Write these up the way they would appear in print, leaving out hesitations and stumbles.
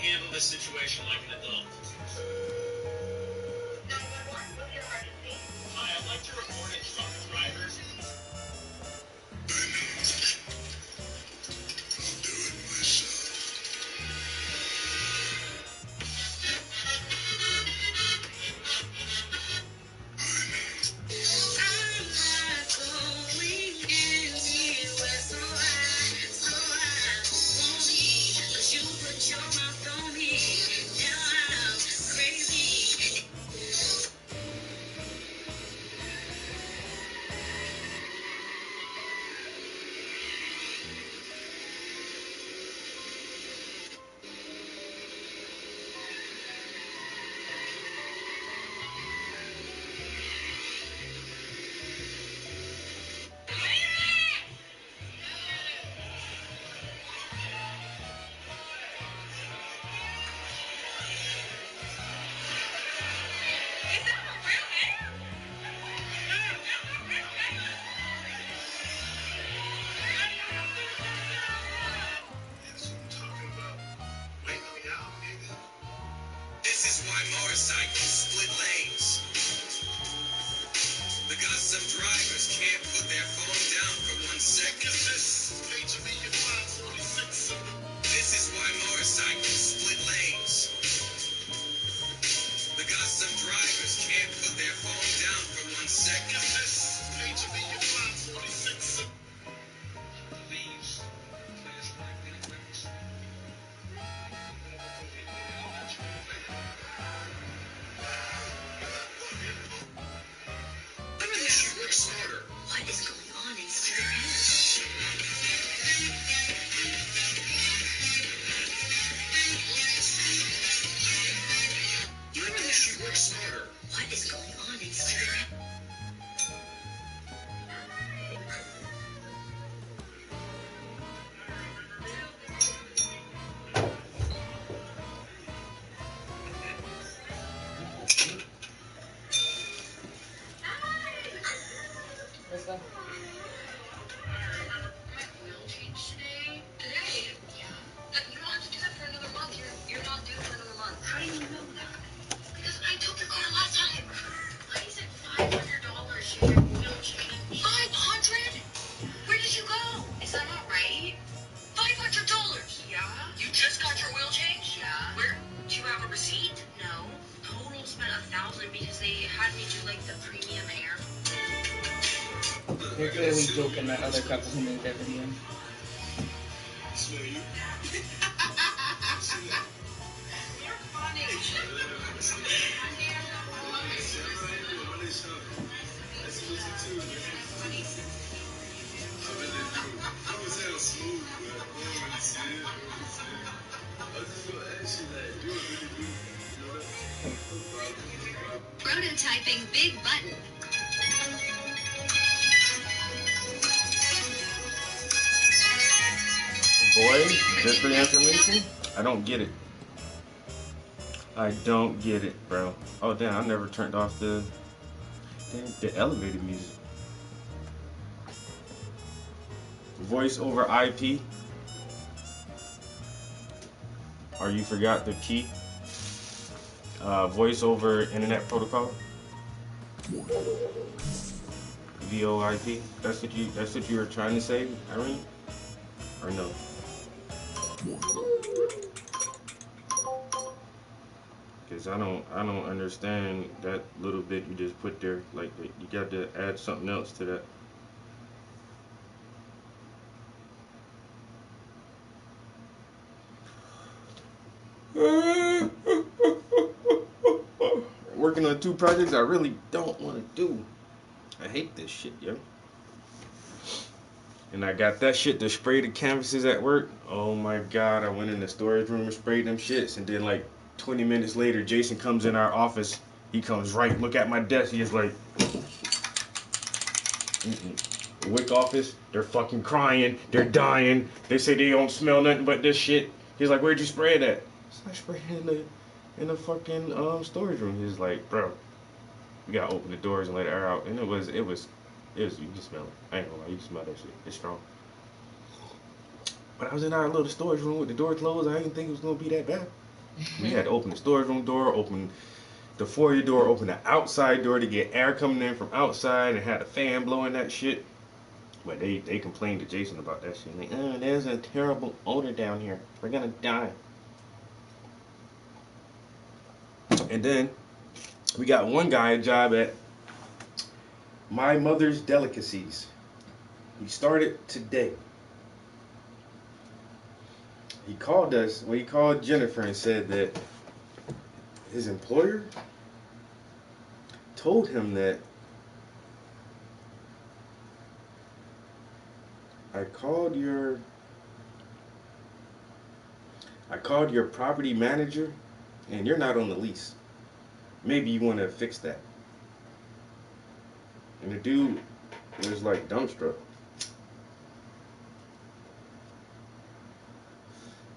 handle this situation like an adult. 911, what's your emergency? Hi, I'd like to report a drunk driver. This is why motorcycles split lanes. Because some drivers can't put their phone down for 1 second. This is why motorcycles split lanes. Because some drivers can't put their phone down for 1 second. Work smarter. What is going on inside their head? You ever wish you worked smarter? What is going on inside their head? Let's go. Oil change today? Today? Yeah. You don't have to do that for another month. You're not due for another month. How do you know that? Because I took your car last time. Why is it $500 for your oil change? 500? Where did you go? Is that not right? $500? Yeah. You just got your oil change? Yeah. Where? Do you have a receipt? No. Total spent $1,000 because they had me do like the premium air. They're clearly joking that other couple who made that video. You're funny. Prototyping Big Button. Boy, just for the information, I don't get it. I don't get it, bro. Oh damn, I never turned off the elevator music. Voice over IP. Or you forgot the key. Voice over internet protocol. VoIP. That's what you were trying to say, Irene? Or no? Cause I don't understand that little bit you just put there. Like you got to add something else to that. Working on 2 projects I really don't want to do. I hate this shit, yo. And I got that shit to spray the canvases at work. Oh my god, I went in the storage room and sprayed them shits, and then like 20 minutes later, Jason comes in our office. He comes right, look at my desk. He is like, The WIC office, they're fucking crying. They're dying. They say they don't smell nothing but this shit. He's like, where'd you spray it at? I sprayed it in the fucking storage room. He's like, bro, we gotta open the doors and let air out. And it was, you can smell it. I ain't gonna lie, you can smell that shit. It's strong. But I was in our little storage room with the door closed. I didn't think it was gonna be that bad. We had to open the storage room door, open the foyer door, open the outside door to get air coming in from outside, and had a fan blowing that shit. But they complained to Jason about that shit. Like, oh, there's a terrible odor down here. We're gonna die. And then we got one guy a job at My Mother's Delicacies. He started today. He called us, well, he called Jennifer and said that his employer told him that I called your property manager and you're not on the lease. Maybe you want to fix that. And the dude was like dumbstruck.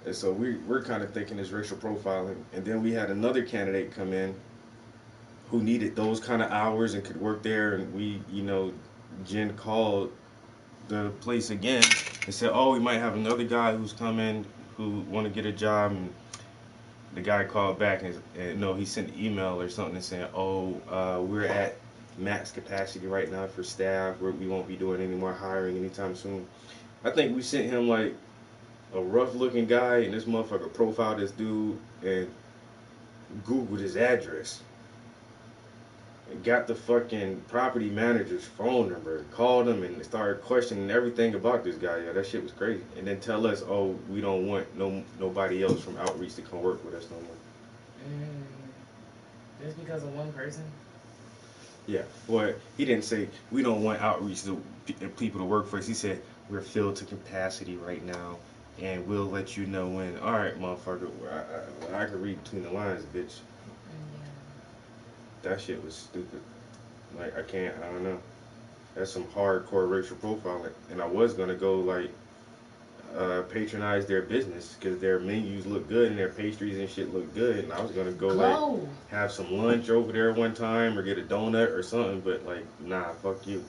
And so we're kind of thinking it's racial profiling. And then we had another candidate come in who needed those kind of hours and could work there. And we, Jen called the place again and said, oh, we might have another guy who's coming who want to get a job. And the guy called back and no, he sent an email or something and saying, oh, we're at max capacity right now for staff. We won't be doing any more hiring anytime soon. I think we sent him like a rough looking guy, and this motherfucker profiled this dude and Googled his address and got the fucking property manager's phone number, called him and started questioning everything about this guy. Yeah, that shit was crazy. And then tell us, oh, we don't want nobody else from Outreach to come work with us no more. Just because of one person? Yeah, but he didn't say we don't want Outreach people to work for us. He said we're filled to capacity right now, and we'll let you know when. All right, motherfucker, I can read between the lines, bitch. That shit was stupid. Like, I don't know. That's some hardcore racial profiling. And I was gonna go like patronize their business because their menus look good and their pastries and shit look good. And I was gonna go like have some lunch over there one time or get a donut or something. But like, nah, fuck you.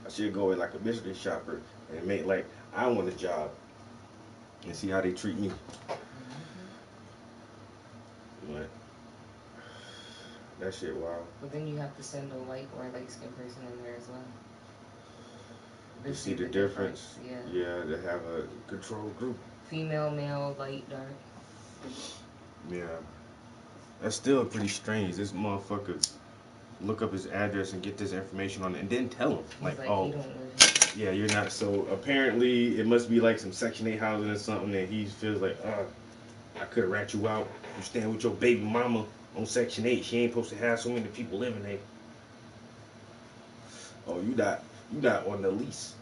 I should go with like a mystery shopper and make like I want a job and see how they treat me. But that shit wild. But then you have to send a white or light skinned person in there as well. You see the difference? Yeah, to have a control group. Female, male, light, dark. Yeah. That's still pretty strange. This motherfucker look up his address and get this information on it and then tell him. Like, oh, yeah, you're not. So apparently it must be like some Section 8 housing or something that he feels like, I could have rat you out. You stand with your baby mama on Section 8. She ain't supposed to have so many people living there. Oh, you not on the lease.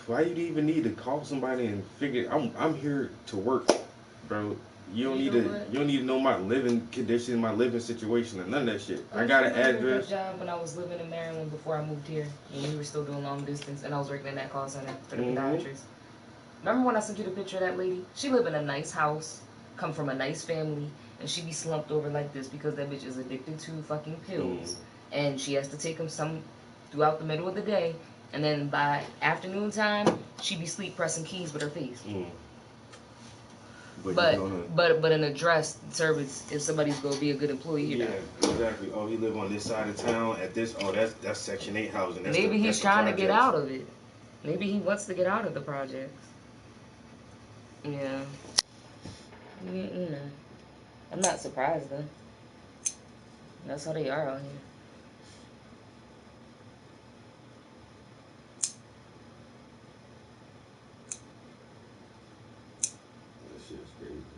Why you even need to call somebody and figure? I'm here to work, bro. You don't need to know my living condition, my living situation, and none of that shit. I got an address. Job when I was living in Maryland before I moved here, and we were still doing long distance, and I was working in that call center for the podiatrist. Remember when I sent you the picture of that lady? She lived in a nice house, come from a nice family, and she be slumped over like this because that bitch is addicted to fucking pills, and she has to take them some throughout the middle of the day, and then by afternoon time, she be sleep pressing keys with her face. But an address service if somebody's gonna be a good employee. Yeah, exactly. Oh, he live on this side of town at this. Oh, that's Section 8 housing. Maybe he's trying to get out of it. Maybe he wants to get out of the projects. Yeah. I'm not surprised though. That's how they are out here.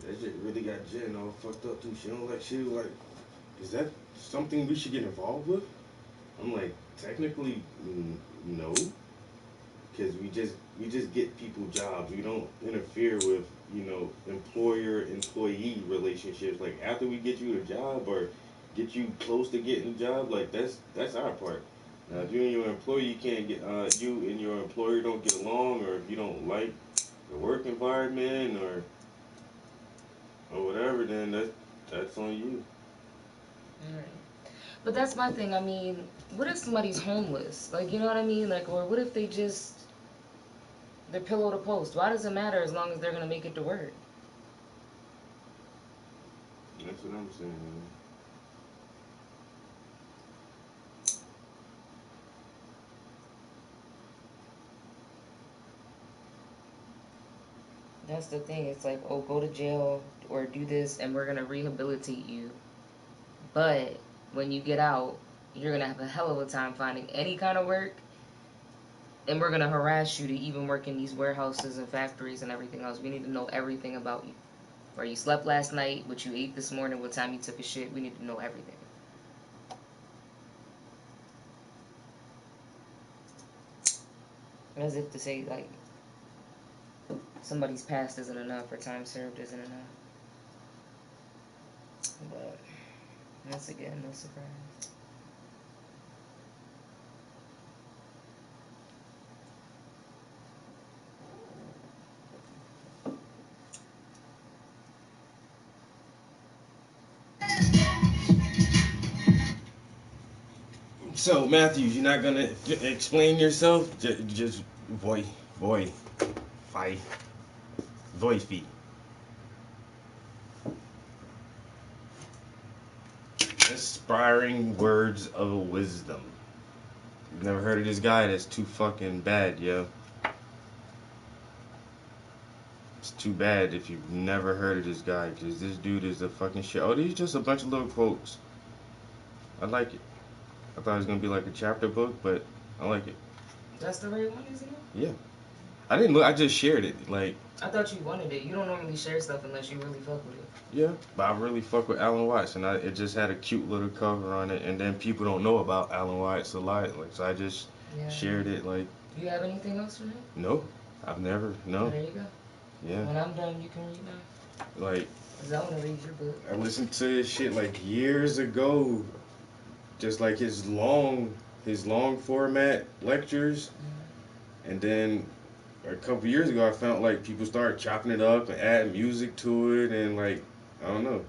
That shit really got Jen all fucked up too. She was like, is that something we should get involved with? I'm like, technically, no. Because we just get people jobs. We don't interfere with, employer-employee relationships. Like, after we get you a job or get you close to getting a job, like, that's our part. Now, if you and your employee can't get, you and your employer don't get along, or if you don't like the work environment, or whatever, then that's on you. Right. But that's my thing. I mean, what if somebody's homeless? Like, you know what I mean? Like, or what if they're pillow to post? Why does it matter as long as they're gonna make it to work? That's what I'm saying. That's the thing. It's like, oh, go to jail or do this, and we're gonna rehabilitate you. But when you get out, you're gonna have a hell of a time finding any kind of work, and we're gonna harass you to even work in these warehouses and factories and everything else. We need to know everything about you. Where you slept last night, what you ate this morning, what time you took a shit. We need to know everything. As if to say, like, somebody's past isn't enough or time served isn't enough. But once again, no surprise. So Matthews, you're not gonna explain yourself? Just voice feed. Inspiring words of wisdom. You've never heard of this guy? That's too fucking bad, yo. It's too bad if you've never heard of this guy, because this dude is a fucking shit. Oh, these just a bunch of little quotes. I like it. I thought it was gonna be like a chapter book, but I like it. That's the right one, isn't it? Yeah. I didn't look. I just shared it. Like. I thought you wanted it. You don't normally share stuff unless you really fuck with it. Yeah, but I really fuck with Alan Watts, and it just had a cute little cover on it, and then people don't know about Alan Watts a lot, like, so I just shared it, like. Do you have anything else for him? No, I've never. No. There you go. Yeah. When I'm done, you can read now. Like. 'Cause I want to read your book. I listened to his shit like years ago, just like his long format lectures, and then a couple years ago I found like people started chopping it up and adding music to it, and like I don't know,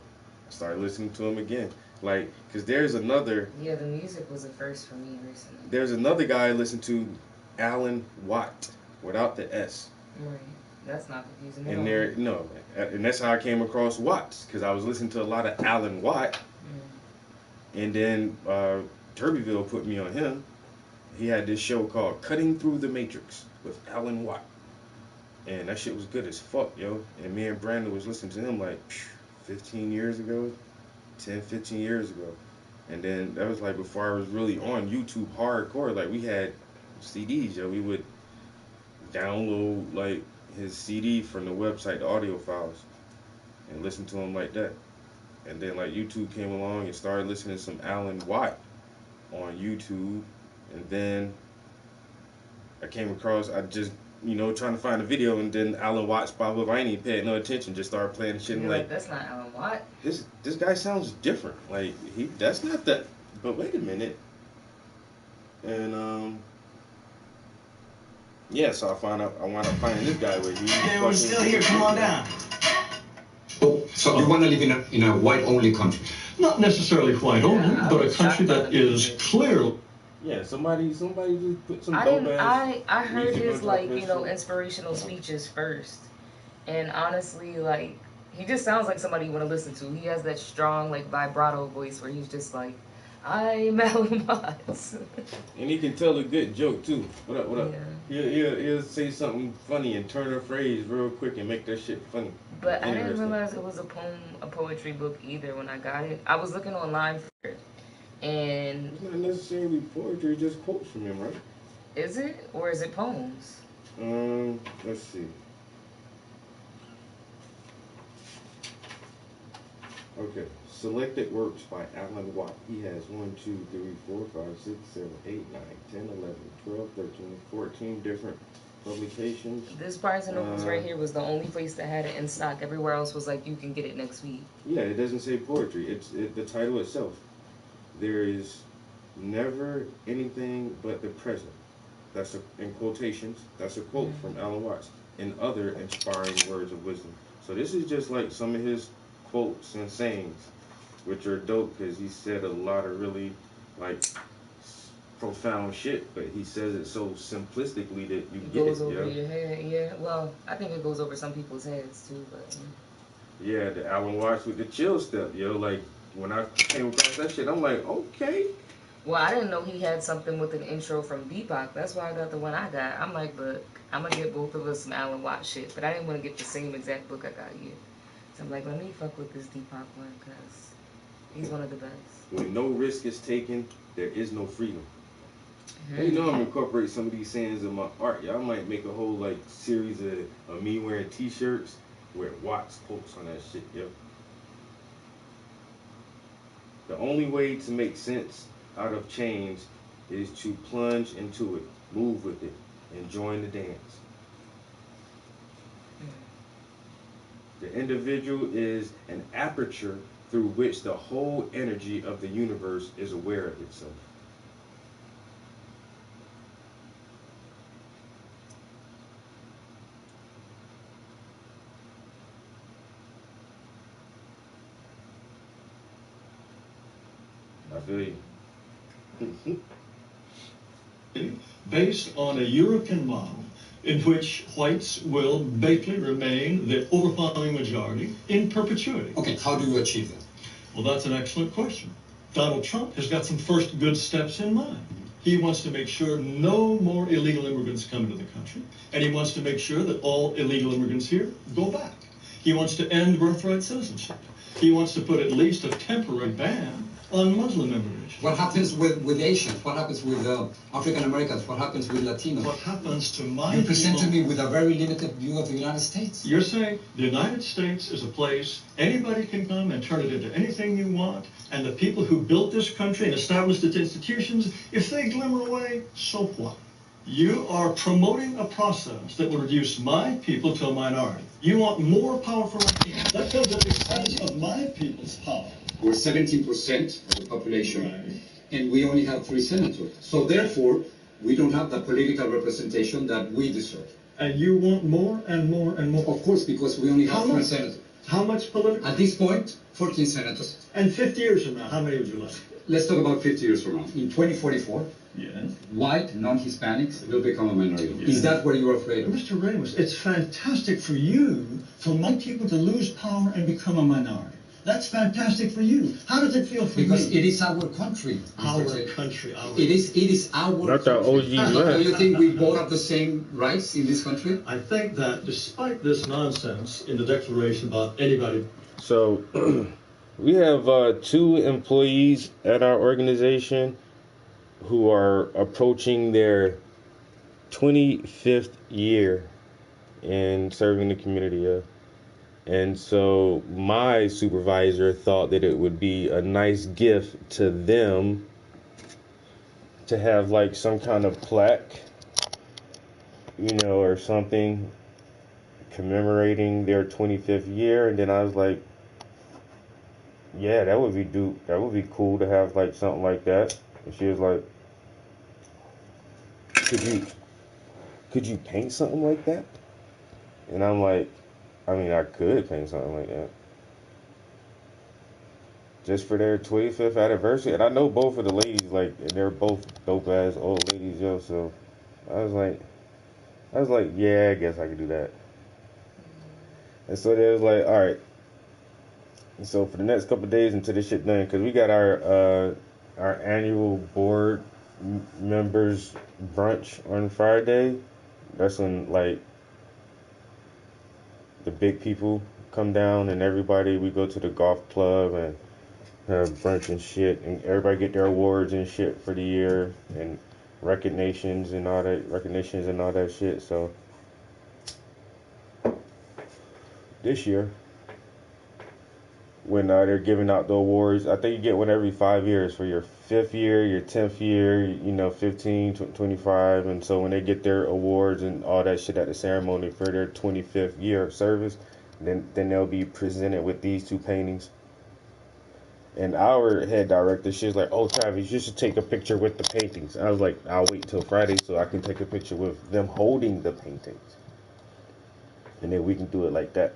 I started listening to him again, like because there's another. Yeah, the music was a first for me recently. There's another guy I listened to, Alan Watt, without the S. Right. That's not confusing. And and that's how I came across Watts, because I was listening to a lot of Alan Watt, and then Turbyville put me on him. He had this show called Cutting Through the Matrix with Alan Watt, and that shit was good as fuck, yo. And me and Brandon was listening to him like 15 years ago, 10, 15 years ago, and then that was like before I was really on YouTube hardcore. Like we had CDs, yo. We would download like his CD from the website, the audio files, and listen to him like that. And then like YouTube came along and started listening to some Alan Watt on YouTube, and then I came across, I just, trying to find a video, and then Alan Watts popped up. I ain't even paying no attention, just started playing shit, and like, that's not Alan Watt. This guy sounds different. Like that's not that. But wait a minute. And yeah, so I wound up finding this guy where he. Yeah, we're still here. Come on down. So you want to live in a white-only country? Not necessarily white only, but a country that is clearly. Yeah, somebody just put some. I heard his inspirational speeches first, and honestly, like he just sounds like somebody you want to listen to. He has that strong like vibrato voice where he's just like, I'm Alan Watts. And he can tell a good joke too. What up? Yeah. He'll say something funny and turn a phrase real quick and make that shit funny. But I didn't realize it was a poetry book either when I got it. I was looking online for it, and it's not necessarily poetry, it's just quotes from him, right? Is it, or is it poems? Let's see. Okay, selected works by Alan Watt. He has 1, 2, 3, 4, 5, 6, 7, 8, 9, 10, 11, 12, 13, 14 different publications. This Barnes & Noble's right here was the only place that had it in stock. Everywhere else was like, you can get it next week. Yeah, it doesn't say poetry. It's the title itself. There is never anything but the present. That's in quotations. That's a quote from Alan Watts. And other inspiring words of wisdom. So this is just like some of his quotes and sayings, which are dope because he said a lot of really like profound shit, but he says it so simplistically that you get it. Goes over your head, yeah. Well, I think it goes over some people's heads too, but. Yeah, the Alan Watts with the chill step, yo. Like when I came across that shit, I'm like, okay. Well, I didn't know he had something with an intro from Deepak. That's why I got the one I got. I'm like, look, I'm gonna get both of us some Alan Watts shit, but I didn't want to get the same exact book I got here. So I'm like, let me fuck with this Deepak one because he's one of the best. When no risk is taken, there is no freedom. Mm-hmm. You know I'm incorporating some of these sayings in my art. Y'all might make a whole like series of me wearing T-shirts where Watts quotes on that shit, yo. The only way to make sense out of change is to plunge into it, move with it, and join the dance. The individual is an aperture through which the whole energy of the universe is aware of itself. I feel you. Based on a European model in which whites will basically remain the overwhelming majority in perpetuity. Okay, how do you achieve that? Well, that's an excellent question. Donald Trump has got some first good steps in mind. He wants to make sure no more illegal immigrants come into the country, and he wants to make sure that all illegal immigrants here go back. He wants to end birthright citizenship. He wants to put at least a temporary ban on Muslim immigration. What happens with Asians? What happens with African Americans? What happens with Latinos? What happens to my You presented people? me with a very limited view of the United States. You're saying the United States is a place anybody can come and turn it into anything you want, and the people who built this country and established its institutions, if they glimmer away, so what? You are promoting a process that will reduce my people to a minority. You want more power for my people. That comes at the expense of my people's power. We're 17% of the population, and we only have 3 senators. So therefore, we don't have the political representation that we deserve. And you want more and more and more. Of course, because we only have How 3 much? senators. How much political? At this point, 14 senators. And 50 years from now, how many would you like? Let's talk about 50 years from now. In 2044, Yes. white, non-Hispanics will become a minority. Yes. Is that what you're afraid of? Mr. Ramos, it's fantastic for you for my people to lose power and become a minority. That's fantastic for you. How does it feel for Because me? it is our country. Our Mr. J. country, our... It is our Not that country. OG Do left. you think we both have the same rights in this country? I think that despite this nonsense in the Declaration about anybody... So we have 2 employees at our organization who are approaching their 25th year in serving the community. Yeah. And so my supervisor thought that it would be a nice gift to them to have like some kind of plaque, you know, or something commemorating their 25th year. And then I was like, yeah, that would be cool to have like something like that. And she was like, could you paint something like that? And I'm like, I mean, I could paint something like that. Just for their 25th anniversary. And I know both of the ladies, like, and they're both dope ass old ladies, yo. So I was like, yeah, I guess I could do that. And so they was like, all right. And so for the next couple of days until this shit done, because we got our annual board members brunch on Friday. That's when like the big people come down and everybody, we go to the golf club and have brunch and shit, and everybody get their awards and shit for the year and recognitions and all that shit. So this year, when they're giving out the awards, I think you get one every 5 years for your 5th year, your 10th year, you know, 15, 25. And so when they get their awards and all that shit at the ceremony for their 25th year of service, then they'll be presented with these 2 paintings. And our head director, she's like, oh, Travis, you should take a picture with the paintings. I was like, I'll wait till Friday so I can take a picture with them holding the paintings. And then we can do it like that.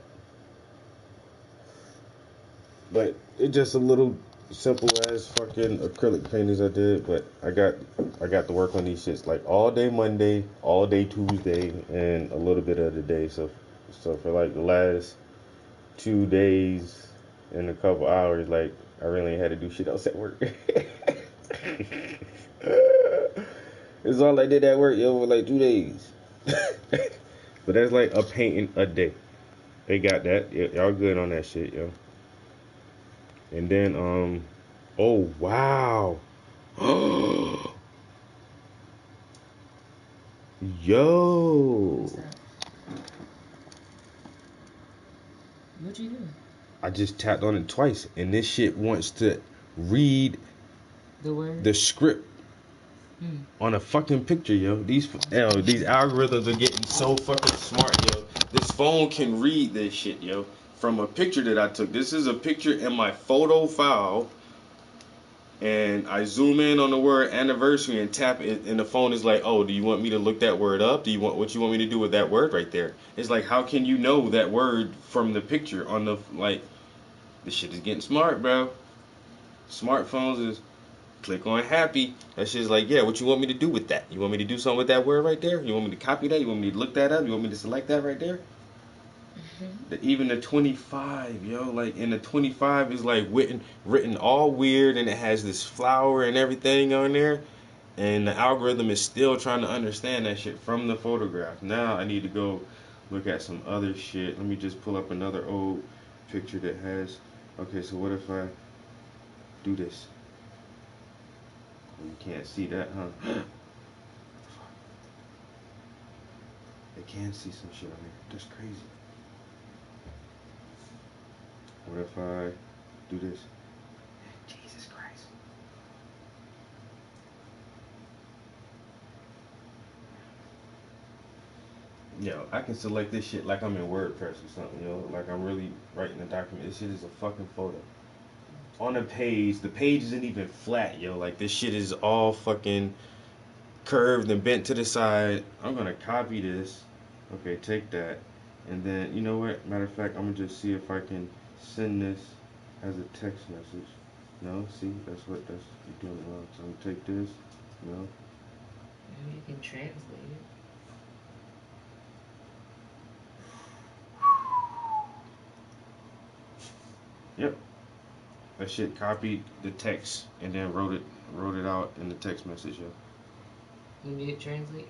But it's just a little simple as fucking acrylic paintings I did. But I got to work on these shits like all day Monday, all day Tuesday, and a little bit of the day. So for like the last 2 days and a couple hours. Like, I really ain't had to do shit else at work. It's all I did at work, yo, for like 2 days. But that's like a painting a day. They got that. Y'all good on that shit, yo. And then, oh, wow. Yo. What's that? What'd you do? I just tapped on it twice, and this shit wants to read The word? the script on a fucking picture, yo. These algorithms are getting so fucking smart, yo. This phone can read this shit, yo, from a picture that I took. This is a picture in my photo file, and I zoom in on the word anniversary and tap it, and the phone is like, oh, do you want me to look that word up? What you want me to do with that word right there? It's like, how can you know that word from the picture on the, like, this shit is getting smart, bro. Smartphones is, click on happy. That shit's like, yeah, what you want me to do with that? You want me to do something with that word right there? You want me to copy that? You want me to look that up? You want me to select that right there? Even the 25, yo, like, and the 25 is like written all weird, and it has this flower and everything on there, and the algorithm is still trying to understand that shit from the photograph. Now I need to go look at some other shit. Let me just pull up another old picture that has, okay, so what if I do this? You can't see that, huh? They can see some shit on here. That's crazy. What if I do this? Jesus Christ. Yo, I can select this shit like I'm in WordPress or something, yo. Like I'm really writing a document. This shit is a fucking photo. On a page, the page isn't even flat, yo. Like this shit is all fucking curved and bent to the side. I'm gonna copy this. Okay, take that. And then, you know what? Matter of fact, I'm gonna just see if I can send this as a text message. No, see, that's you're doing it wrong. So I'm gonna take this, no. Maybe you can translate it. Yep. That shit copied the text and then wrote it out in the text message, yo. When you hit translate?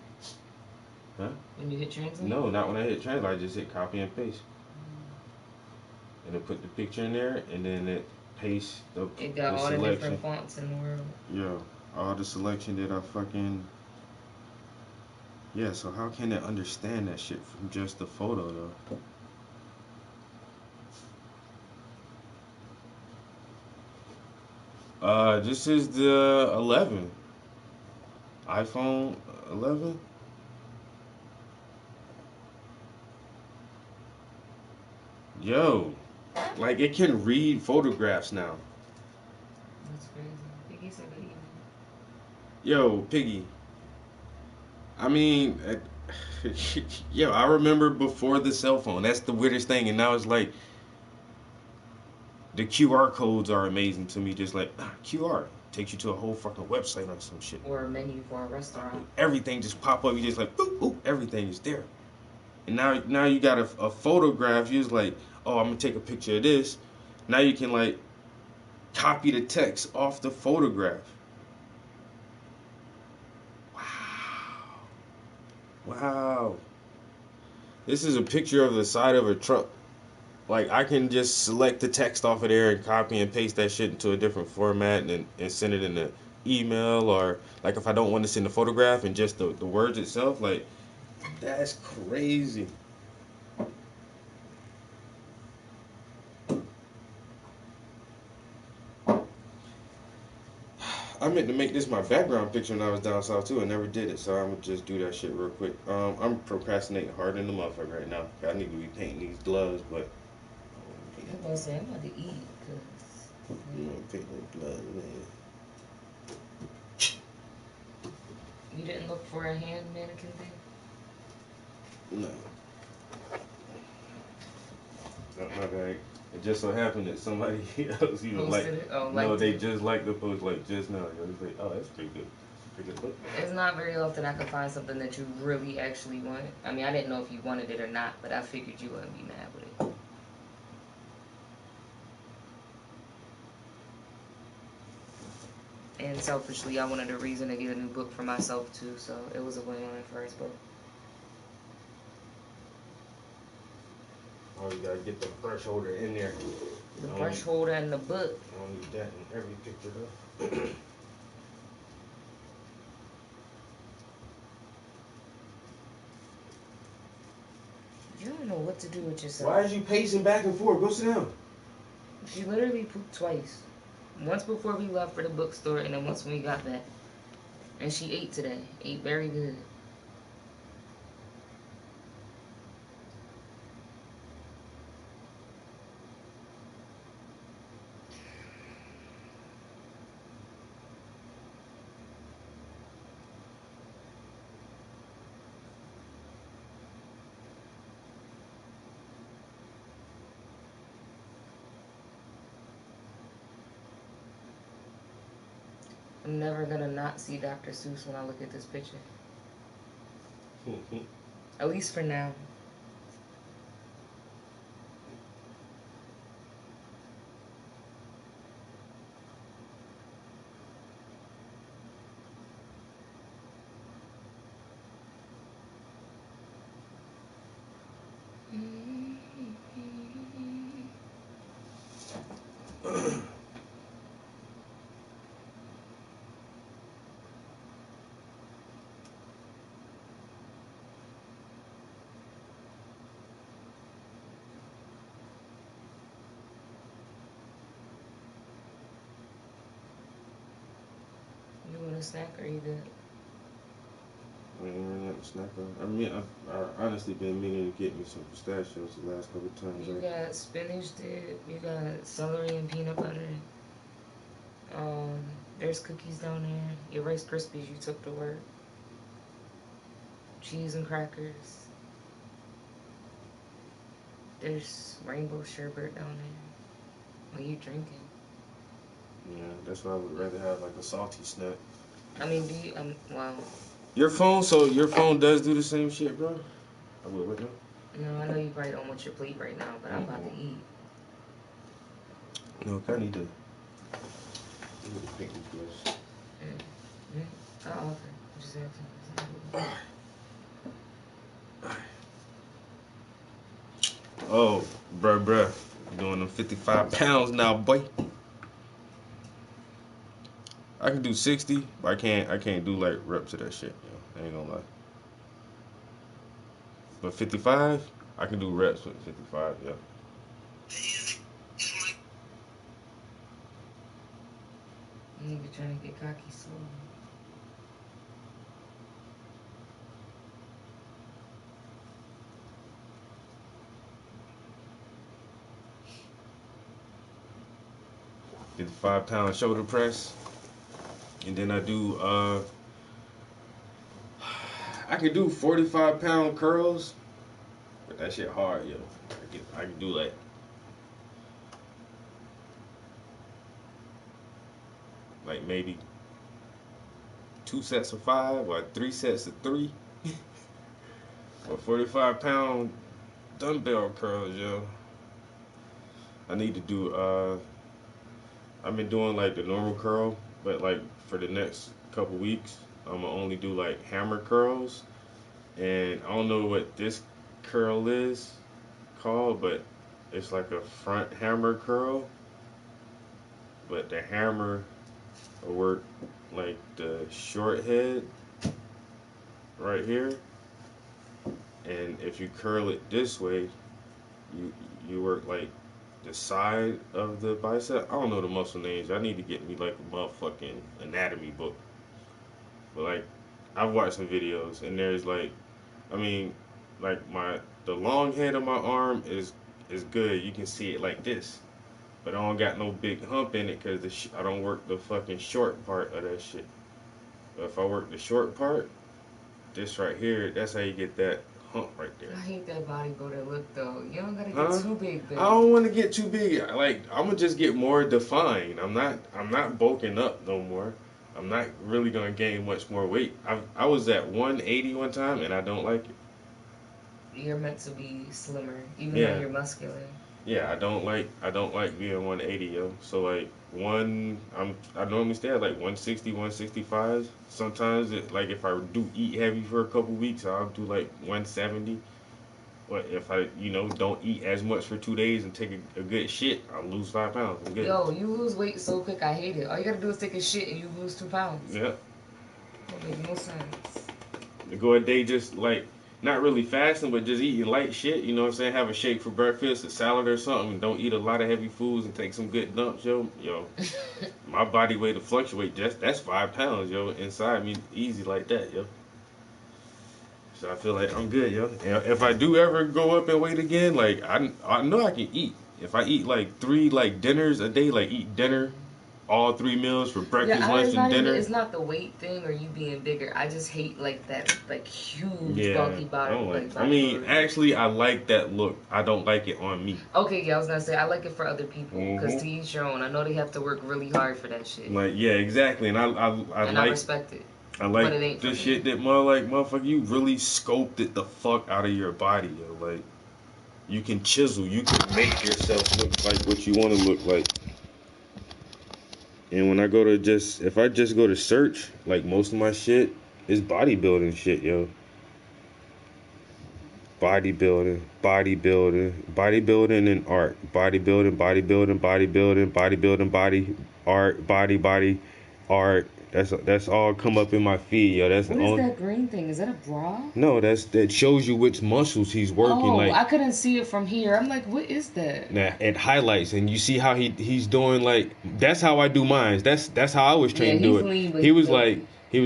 Huh? When you hit translate? No, not when I hit translate. I just hit copy and paste. And it put the picture in there, and then it pastes it got all selection. The different fonts in the world. Yeah, all the selection that I fucking. Yeah, so how can it understand that shit from just the photo, though? This is the 11. iPhone 11. Yo, like it can read photographs now. That's crazy. Piggy said that. Yo, Piggy. I mean, yo, I remember before the cell phone. That's the weirdest thing, and now it's like the QR codes are amazing to me. Just like QR takes you to a whole fucking website or some shit. Or a menu for a restaurant. Everything just pop up. You just like boop boop. Everything is there. And now you got a photograph. You're just like, oh, I'm gonna take a picture of this. Now you can like copy the text off the photograph. Wow. This is a picture of the side of a truck. Like, I can just select the text off of there and copy and paste that shit into a different format and send it in the email, or, like, if I don't want to send the photograph and just the words itself, like, that's crazy. I meant to make this my background picture when I was down south too. I never did it, so I'm gonna just do that shit real quick. I'm procrastinating hard in the motherfucker right now. I need to be painting these gloves, but I'm gonna say I'm about to eat, cause paint those gloves, man. You didn't look for a hand mannequin thing? No. Not my bag. It just so happened that somebody else even like it? Oh, no, they it? just like the post like just now. It was like, oh, that's pretty good. Pretty good book. It's not very often I could find something that you really actually want. I mean, I didn't know if you wanted it or not, but I figured you wouldn't be mad with it. And selfishly, I wanted a reason to get a new book for myself too, so it was a win on the first book. Oh, you gotta get the brush holder in there. The brush holder and the book. I don't need that in every picture though. You don't know what to do with yourself. Why is you pacing back and forth? Go sit down. She literally pooped twice. Once before we left for the bookstore, and then once when we got back. And she ate today. Ate very good. I'm never gonna not see Dr. Seuss when I look at this picture. At least for now. You want a snack or you good? I ain't running out of snack on. I mean, I honestly been meaning to get me some pistachios the last couple of times. You got spinach dip, you got celery and peanut butter. There's cookies down there. Your Rice Krispies you took to work. Cheese and crackers. There's rainbow sherbet down there. What are you drinking? Yeah, that's why I would rather have like a salty snack. I mean, do you, wow. Your phone does do the same shit, bro? I will, what now? No, I know you probably don't want your plate right now, but I'm about to eat. No, I need to pick this place. I'll offer. Just asking. Oh, bruh. Doing them 55 pounds now, boy. I can do 60, but I can't do like reps of that shit. I ain't gonna lie. But 55, I can do reps with 55, yeah. Nigga trying to get cocky slow. Get the 5-pound shoulder press. And then I do, I can do 45-pound curls. But that shit hard, yo. I can do like maybe 2 sets of 5 or 3 sets of 3. Or 45-pound dumbbell curls, yo. I need to do, I've been doing like the normal curl, but like for the next couple weeks, I'm gonna only do like hammer curls. And I don't know what this curl is called, but it's like a front hammer curl. But the hammer will work like the short head right here. And if you curl it this way, you work like the side of the bicep. I don't know the muscle names. I need to get me like a motherfucking anatomy book. But like, I've watched some videos and there's like, I mean, like the long head of my arm is good. You can see it like this. But I don't got no big hump in it because I don't work the fucking short part of that shit. But if I work the short part, this right here, that's how you get that hump right there. I hate that bodybuilder look though. You don't gotta get too big, baby. I don't want to get too big. Like, I'm gonna just get more defined. I'm not bulking up no more. I'm not really gonna gain much more weight. I was at 180 one time and I don't like it. You're meant to be slimmer, even Yeah. though you're muscular. Yeah, I don't like being 180, yo. So like, I normally stay at like 160, 165. Sometimes like if I do eat heavy for a couple weeks, I'll do like 170. But if I, don't eat as much for 2 days and take a good shit, I'll lose 5 pounds. I'm good. Yo, you lose weight so quick, I hate it. All you gotta do is take a shit and you lose 2 pounds. Yeah. That makes no sense. To go a day just like not really fasting, but just eating light shit. You know what I'm saying? Have a shake for breakfast, a salad or something. And don't eat a lot of heavy foods and take some good dumps, yo. My body weight to fluctuate. That's 5 pounds, yo, inside me, easy like that, yo. So I feel like I'm good, yo. And if I do ever go up in weight again, like I know I can eat. If I eat like 3 like dinners a day, like eat dinner, all 3 meals for breakfast, lunch, and dinner. It's not the weight thing or you being bigger. I just hate like that like huge bulky body. Actually, I like that look. I don't like it on me. Okay, yeah, I was gonna say I like it for other people because to each your own. I know they have to work really hard for that shit. Like yeah, exactly, and I respect it. I like the shit that motherfucker, you really sculpted the fuck out of your body, yo. Like you can chisel, you can make yourself look like what you want to look like. And when I go to if I just go to search, like most of my shit is bodybuilding shit, yo. Bodybuilding and art. Bodybuilding, body, art, body, art. That's all come up in my feed, yo. What is that green thing? Is that a bra? No, that shows you which muscles he's working. Oh, like I couldn't see it from here. I'm like, what is that? Nah, it highlights, and you see how he's doing. Like that's how I do mine. That's how I was trained to do it. Lean, he was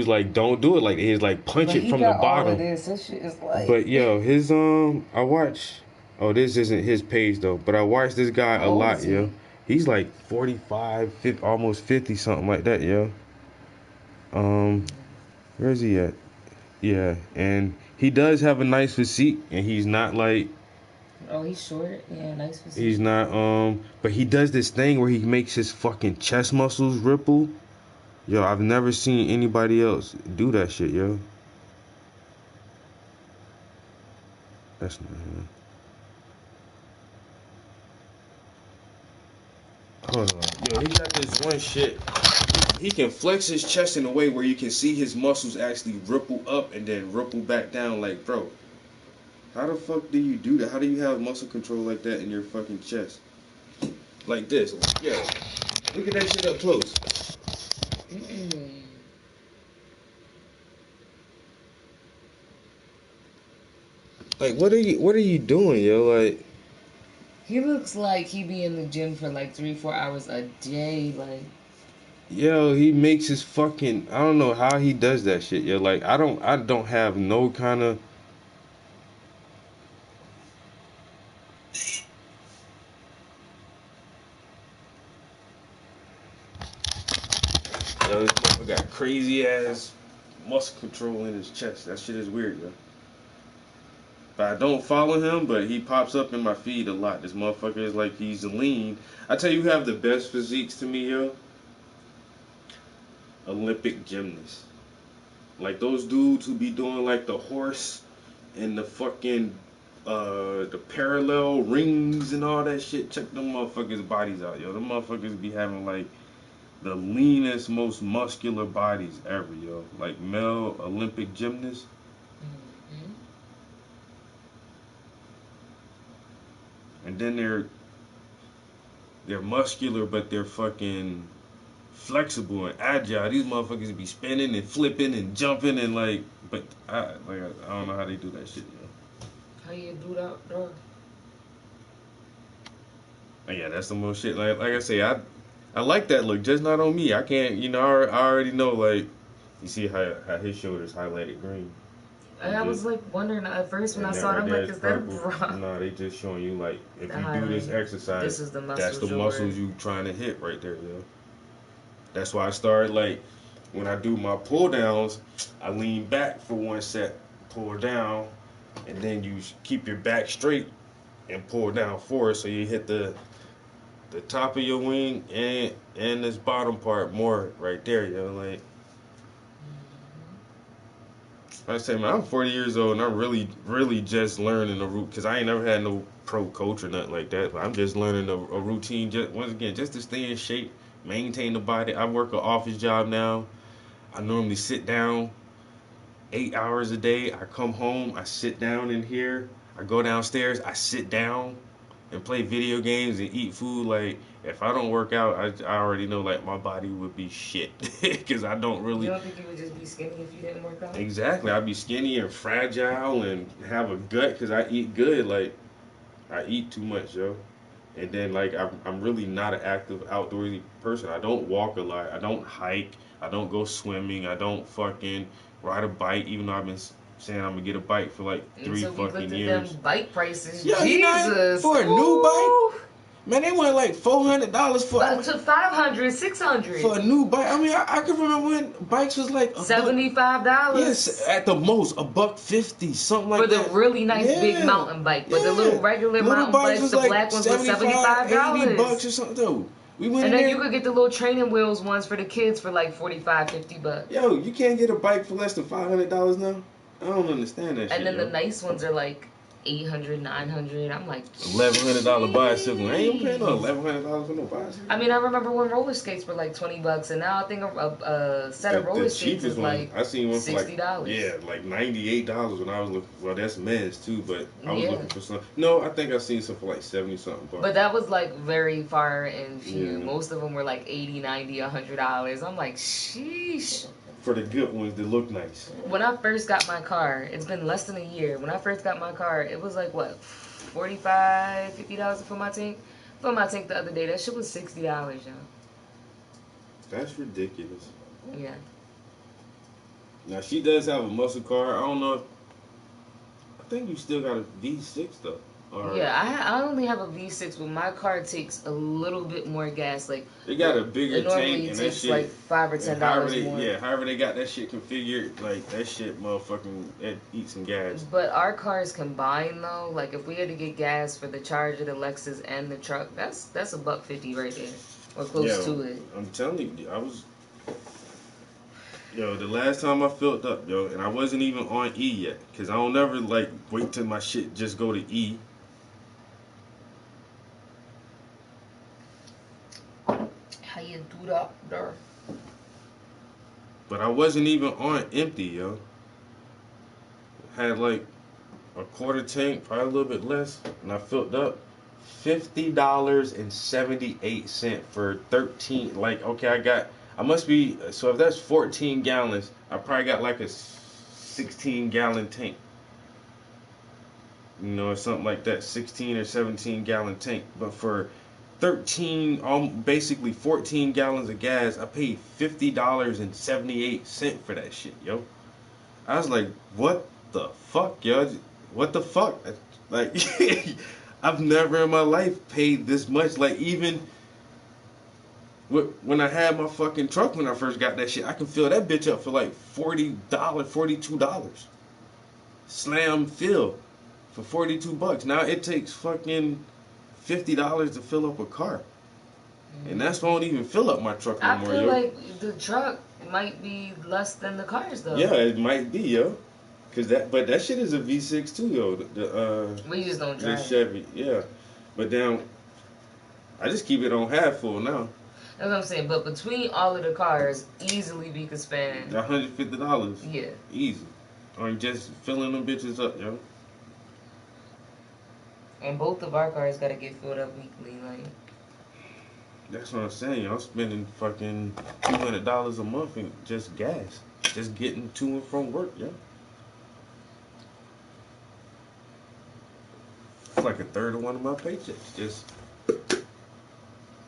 like, don't do it like that. He's like, punch it from the bottom. All of this. That shit is like. But yo, his I watch. Oh, this isn't his page though. But I watch this guy a lot, yo. He's like 45, 50, almost 50, something like that, yo. Where is he at? Yeah, and he does have a nice physique, and he's not like. Oh, he's short. Yeah, nice physique. He's not. But he does this thing where he makes his fucking chest muscles ripple. Yo, I've never seen anybody else do that shit, yo. That's not him. Hold on. Yo, he got this one shit. He can flex his chest in a way where you can see his muscles actually ripple up and then ripple back down. Like, bro, how the fuck do you do that? How do you have muscle control like that in your fucking chest? Like this. Yeah. Look at that shit up close. Like, what are you doing, yo? Like, he looks like he be in the gym for like 3-4 hours a day, like. Yo, he makes his fucking. I don't know how he does that shit, yo. Like, I don't have no kind of. Yo, this motherfucker got crazy ass muscle control in his chest. That shit is weird, yo. But I don't follow him, but he pops up in my feed a lot. This motherfucker is like, he's lean. I tell you who have the best physiques to me, yo. Olympic gymnasts. Like those dudes who be doing like the horse and the fucking the parallel rings and all that shit. Check them motherfuckers' bodies out, yo. Them motherfuckers be having like the leanest, most muscular bodies ever, yo. Like male Olympic gymnasts. And then they're muscular, but they're fucking flexible and agile. These motherfuckers be spinning and flipping and jumping and like, but I don't know how they do that shit, yo. How you do that, bro? Yeah, that's the most shit. Like I say, I like that look, just not on me. I can't, I already know. Like, you see how his shoulders highlighted green. And I was like wondering at first when I saw it, I'm like, is that a bra? No, they just showing you like, if you do this exercise, this is the muscles that's the muscles you trying to hit right there, yo. That's why I started, like, when I do my pull downs, I lean back for one set, pull down, and then you keep your back straight and pull down forward, so you hit the top of your wing and this bottom part more right there, yo. Like, I say, man, I'm 40 years old and I'm really, really just learning the route, because I ain't never had no pro coach or nothing like that. But I'm just learning a routine, once again, just to stay in shape maintain the body. I work an office job now. I normally sit down 8 hours a day. I come home, I sit down in here. I go downstairs, I sit down and play video games and eat food. Like, if I don't work out, I already know, like, my body would be shit. Because I don't really... You don't think you would just be skinny if you didn't work out? Exactly. I'd be skinny and fragile and have a gut because I eat good. Like, I eat too much, yo. And then, like, I'm really not an active outdoorsy person. I don't walk a lot. I don't hike. I don't go swimming. I don't fucking ride a bike, even though I've been saying I'm gonna get a bike for like 3 fucking years. Them bike prices, Yeah, Jesus. For a new bike, man, they went like $400 for to 500, 600 for a new bike. I mean, I can remember when bikes was like $75. Yes, at the most $150, something like that. For the really nice big mountain bike, but the little regular mountain bikes, the like black ones, was $75. $80 or something though. We went and in then there, you could get the little training wheels ones for the kids for like $45-$50. Yo, you can't get a bike for less than $500 now. I don't understand that shit. And then yo. the nice ones are like $800, $900. I'm like, $1,100 bicycle. I ain't paying no $1,100 for no bicycle. I mean, I remember when roller skates were like $20, and now I think a set of roller skates is like I seen one for $60. like $98 when I was looking. Well, that's men's too, but I was Yeah. looking for some. No, I think I seen some for like 70 something bucks. But that was like very far and few. Yeah. Most of them were like $80, $90, $100. I'm like, sheesh. For the good ones that look nice. When I first got my car, it's been less than a year. When I first got my car, it was like what, $45, $50 for my tank. For my tank the other day, that shit was $60, yo. That's ridiculous. Yeah. Now she does have a muscle car. I don't know. I think you still got a V6 though. Or Yeah, I only have a V6, but my car takes a little bit more gas. Like they got a bigger it normally tank and that takes shit. like $5 or $10 more. Yeah, however they got that shit configured, like that shit, motherfucking, it eats some gas. But our cars combined though, like if we had to get gas for the Charger, the Lexus, and the truck, that's $150 right there, or close to it. I'm telling you, Yo, the last time I filled up, yo, and I wasn't even on E yet, cause I don't ever like wait till my shit just go to E. How you do that there? But I wasn't even on empty, yo. Had like a quarter tank, probably a little bit less, and I filled up $50.78 for 13. Like, okay, I must be, so if that's 14 gallons, I probably got like a 16-gallon tank. You know, or something like that, 16 or 17-gallon tank. But for 13, basically 14 gallons of gas, I paid $50.78 for that shit, yo. I was like, what the fuck, yo? What the fuck? Like, I've never in my life paid this much. Like, even when I had my fucking truck when I first got that shit, I can fill that bitch up for like $40, $42. Slam fill for $42. Now it takes fucking $50 to fill up a car. And that's why I don't even fill up my truck no more, yo. I feel like the truck might be less than the cars though. Yeah, it might be, yo. But that shit is a V6 too, yo. We just don't drive. The Chevy, yeah. But then I just keep it on half full now. That's what I'm saying. But between all of the cars, easily we could spend $150. Yeah. Easy. On just filling them bitches up, yo. And both of our cars gotta get filled up weekly, like. That's what I'm saying. I'm spending fucking $200 a month in just gas, just getting to and from work, yo. It's like a third of one of my paychecks, just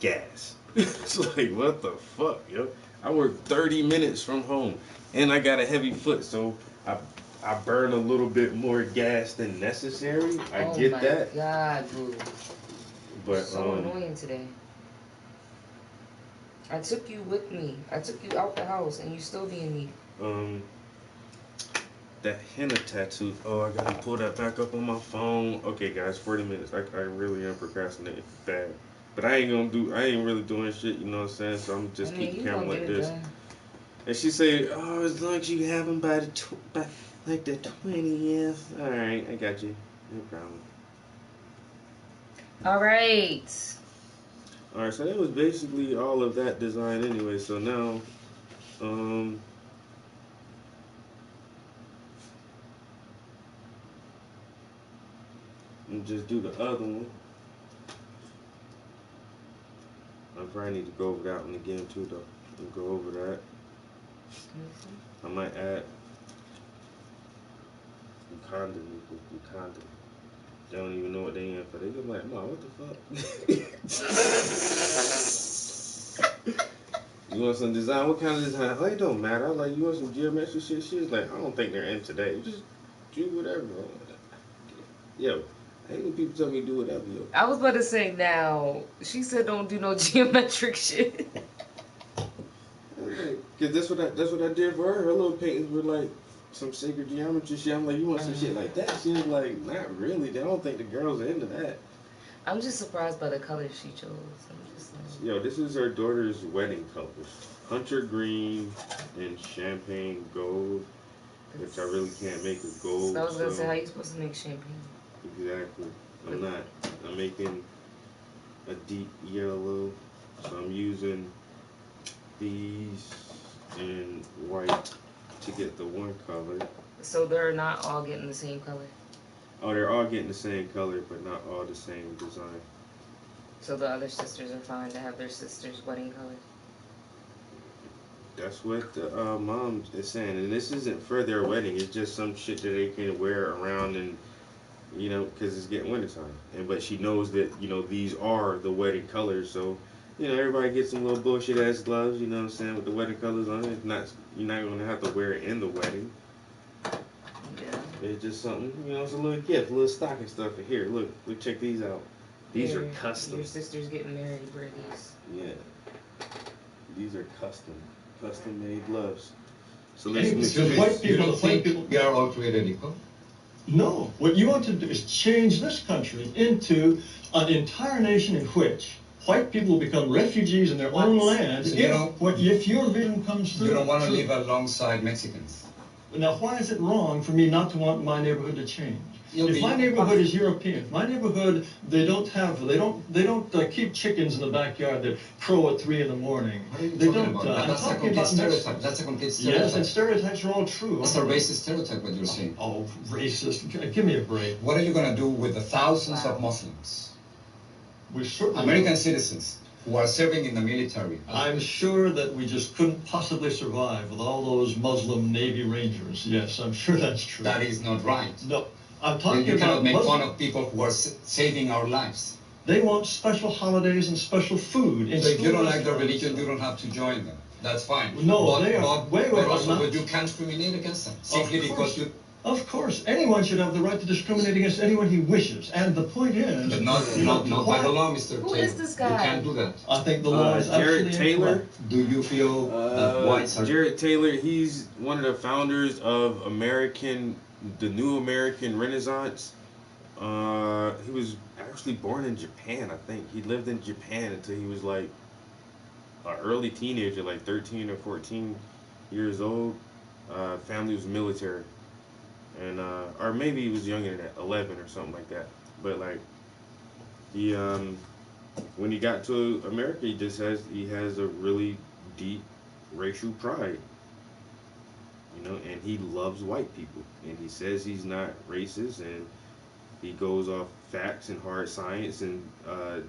gas. It's like, what the fuck, yo? I work 30 minutes from home, and I got a heavy foot, so I burn a little bit more gas than necessary. I get that. Oh my God, dude. But so annoying today. I took you with me. I took you out the house, and you still being needy. That henna tattoo. Oh, I gotta pull that back up on my phone. Okay, guys, 40 minutes. I really am procrastinating bad. But I ain't really doing shit, you know what I'm saying? So I'm just keep the camera like this. And she say, oh, as long as you have them by like the 20th. All right, I got you. No problem. All right. Alright, so that was basically all of that design anyway. So now, and just do the other one. I probably need to go over that one again too, though. We'll go over that. I might add Wakanda. Wakanda. They don't even know what they in for. They just like, Mom, what the fuck? You want some design? What kind of design? Oh, it don't matter. I'm like, you want some geometric shit? She's like, I don't think they're into that. You just do whatever. Yo, I hate when people tell me to do whatever, yo. I was about to say now. She said don't do no geometric shit. Cause that's what I did for her. Her little paintings were like some sacred geometry shit. I'm like, you want some shit like that? She was like, not really. I don't think the girls are into that. I'm just surprised by the colors she chose. I'm just like... Yo, this is her daughter's wedding colors: hunter green and champagne gold, which I really can't make with gold. So I was gonna say, how you supposed to make champagne? Exactly. I'm not. I'm making a deep yellow, so I'm using these in white to get the one color. So they're not all getting the same color? Oh, they're all getting the same color, but not all the same design. So the other sisters are fine to have their sister's wedding color? That's what the mom is saying. And this isn't for their wedding. It's just some shit that they can wear around and, you know, because it's getting wintertime. But she knows that, you know, these are the wedding colors. So, you know, everybody gets some little bullshit ass gloves, you know what I'm saying, with the wedding colors on it. It's not, you're not going to have to wear it in the wedding. Yeah. It's just something, you know, it's a little gift, a little stocking stuffer. Here, look, check these out. These are custom. Your sister's getting married, wear these. Yeah. These are custom made gloves. So Hey, let's because white people, we are all created equal? No, what you want to do is change this country into an entire nation in which white people will become refugees in their own lands if your vision comes through. You don't want to live alongside Mexicans. Now, why is it wrong for me not to want my neighborhood to change? If my neighborhood is European, if my neighborhood, they don't keep chickens in the backyard that crow at 3 in the morning. What are you They talking don't. about? I'm That's a talking complete about stereotype. That's a complete stereotype. Yes, and stereotypes are all true. That's a racist stereotype, what you're saying. Oh, racist. Give me a break. What are you going to do with the thousands of Muslims, We certainly American citizens, who are serving in the military? I'm sure that we just couldn't possibly survive with all those Muslim Navy Rangers. Yes, I'm sure that's true. That is not right. No, I'm Then talking you cannot about make Muslim. fun of people who are saving our lives. They want special holidays and special food. So if you don't like their religion, you don't have to join them. That's fine. No, they are way over also, not. but you can't discriminate against them simply because you. Of course, anyone should have the right to discriminate against anyone he wishes. And the point is, But not by the law, Mr. Who Taylor. is this guy? You can't do that. I think the law is Jared absolutely Taylor. incorrect. Do you feel that whites are? Jared Taylor, he's one of the founders of the New American Renaissance. He was actually born in Japan, I think. He lived in Japan until he was like an early teenager, like 13 or 14 years old. Family was military. And or maybe he was younger than that, 11 or something like that. But like he when he got to America, he has a really deep racial pride. You know, and he loves white people, and he says he's not racist, and he goes off facts and hard science and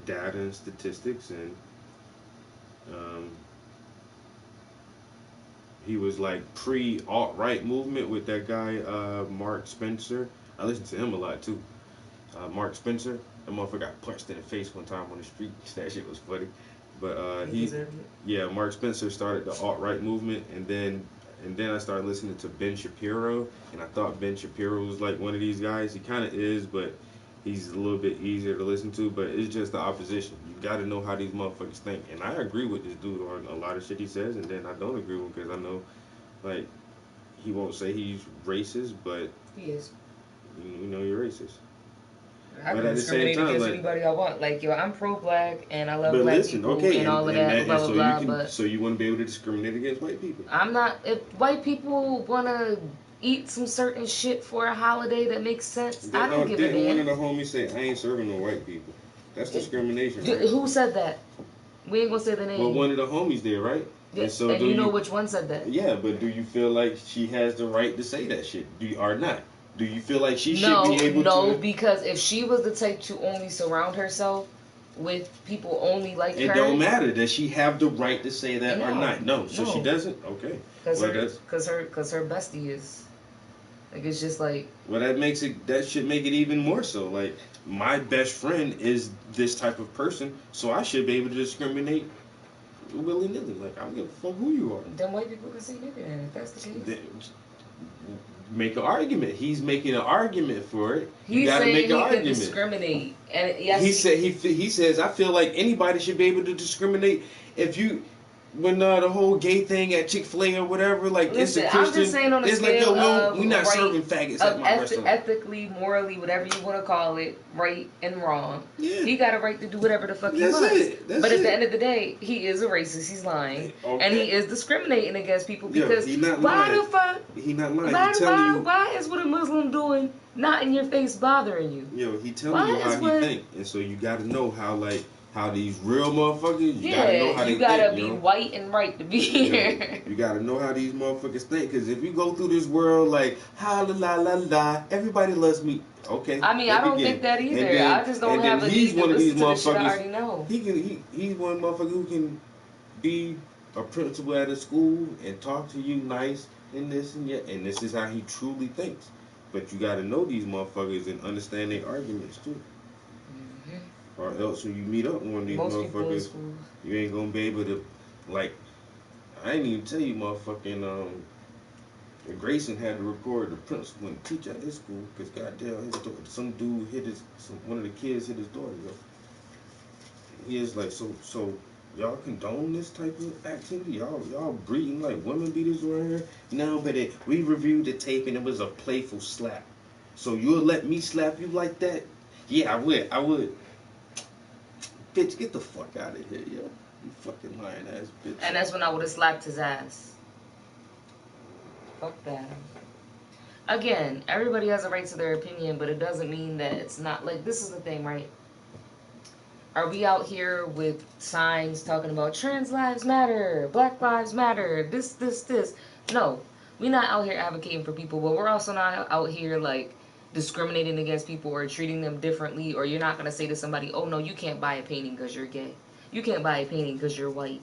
data and statistics, and he was like pre-alt-right movement with that guy Mark Spencer. I listened to him a lot too. Mark Spencer, that motherfucker got punched in the face one time on the street. That shit was funny. But Mark Spencer started the alt-right movement, and then I started listening to Ben Shapiro, and I thought Ben Shapiro was like one of these guys. He kind of is, but he's a little bit easier to listen to. But it's just the opposition. You got to know how these motherfuckers think, and I agree with this dude on a lot of shit he says, and then I don't agree with him because I know, like, he won't say he's racist, but He is. you know you're racist. I But can at the same discriminate time, against like- anybody I want. Like, yo, I'm pro-black, and I love But black listen, people, okay, and all of that, blah, blah, so blah, you can, but so you wouldn't be able to discriminate against white people. I'm not, if white people want to eat some certain shit for a holiday that makes sense, I don't give a Didn't one damn. of the homies say, I ain't serving no white people? That's discrimination, right? Who said that? We ain't gonna say the name. But one of the homies there, right? Yeah, And so and do you know which one said that. Yeah, but do you feel like she has the right to say that shit? Or not? Do you feel like she should be able to? No, because if she was the type to only surround herself with people only like it her, don't matter. Does she have the right to say that or not? No. So she doesn't. Okay. Because her bestie is. Like it's just like. Well, that should make it even more so. Like my best friend is this type of person, so I should be able to discriminate willy nilly. Like I don't give a fuck who you are. Then white people can say nigga, and if that's the case. Make an argument. He's making an argument for it. He's saying he can discriminate, and yes, he says I feel like anybody should be able to discriminate. If you, when the whole gay thing at Chick-fil-A or whatever, like listen, it's a Christian, I'm just saying on a it's scale like yo, of we not serving faggots at my restaurant. Ethically, morally, whatever you want to call it, right and wrong. Yeah. He got a right to do whatever the fuck he wants. But at the end of the day, he is a racist. He's lying, and he is discriminating against people because he not why lying. the fuck? He not lying. Why is what a Muslim doing not in your face bothering you? Yo, he telling you how he think, and so you got to know how these real motherfuckers, you gotta know how they think. You gotta be white and right to be here. You gotta know how these motherfuckers think, because if you go through this world like, ha la la la la, everybody loves me. Okay. I mean, I don't think that either. Then, I just don't have a need to listen to the shit I already know. He's one motherfucker who can be a principal at a school and talk to you nice and this and that, and this is how he truly thinks. But you gotta know these motherfuckers and understand their arguments too. Or else when you meet up with one of these motherfuckers, you ain't gonna be able to, like, I ain't even tell you motherfucking, Grayson had to record the principal and teacher at his school, because goddamn, some dude one of the kids hit his daughter, yo. He is like, so y'all condone this type of activity? Y'all breeding like women beaters around here? No, but we reviewed the tape and it was a playful slap. So you'll let me slap you like that? Yeah, I would. Bitch, get the fuck out of here, yo. You fucking lying ass bitch. And that's when I would have slapped his ass. Fuck that. Again, everybody has a right to their opinion, but it doesn't mean that it's not, like, this is the thing, right? Are we out here with signs talking about trans lives matter, black lives matter, this. No, we're not out here advocating for people, but we're also not out here, like, discriminating against people or treating them differently, or you're not going to say to somebody, oh no, you can't buy a painting because you're gay. You can't buy a painting because you're white.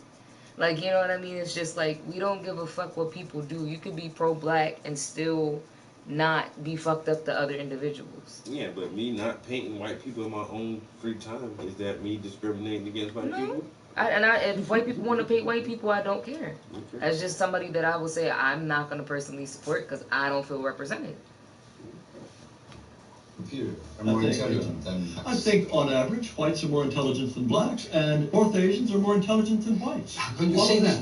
Like, you know what I mean? It's just like, we don't give a fuck what people do. You could be pro-black and still not be fucked up to other individuals. Yeah, but me not painting white people in my own free time, is that me discriminating against white people? If white people want to paint white people, I don't care. Okay. As just somebody that I will say I'm not going to personally support because I don't feel represented. Computer are more intelligent than I think on average whites are more intelligent than blacks and North Asians are more intelligent than whites. How can you say that?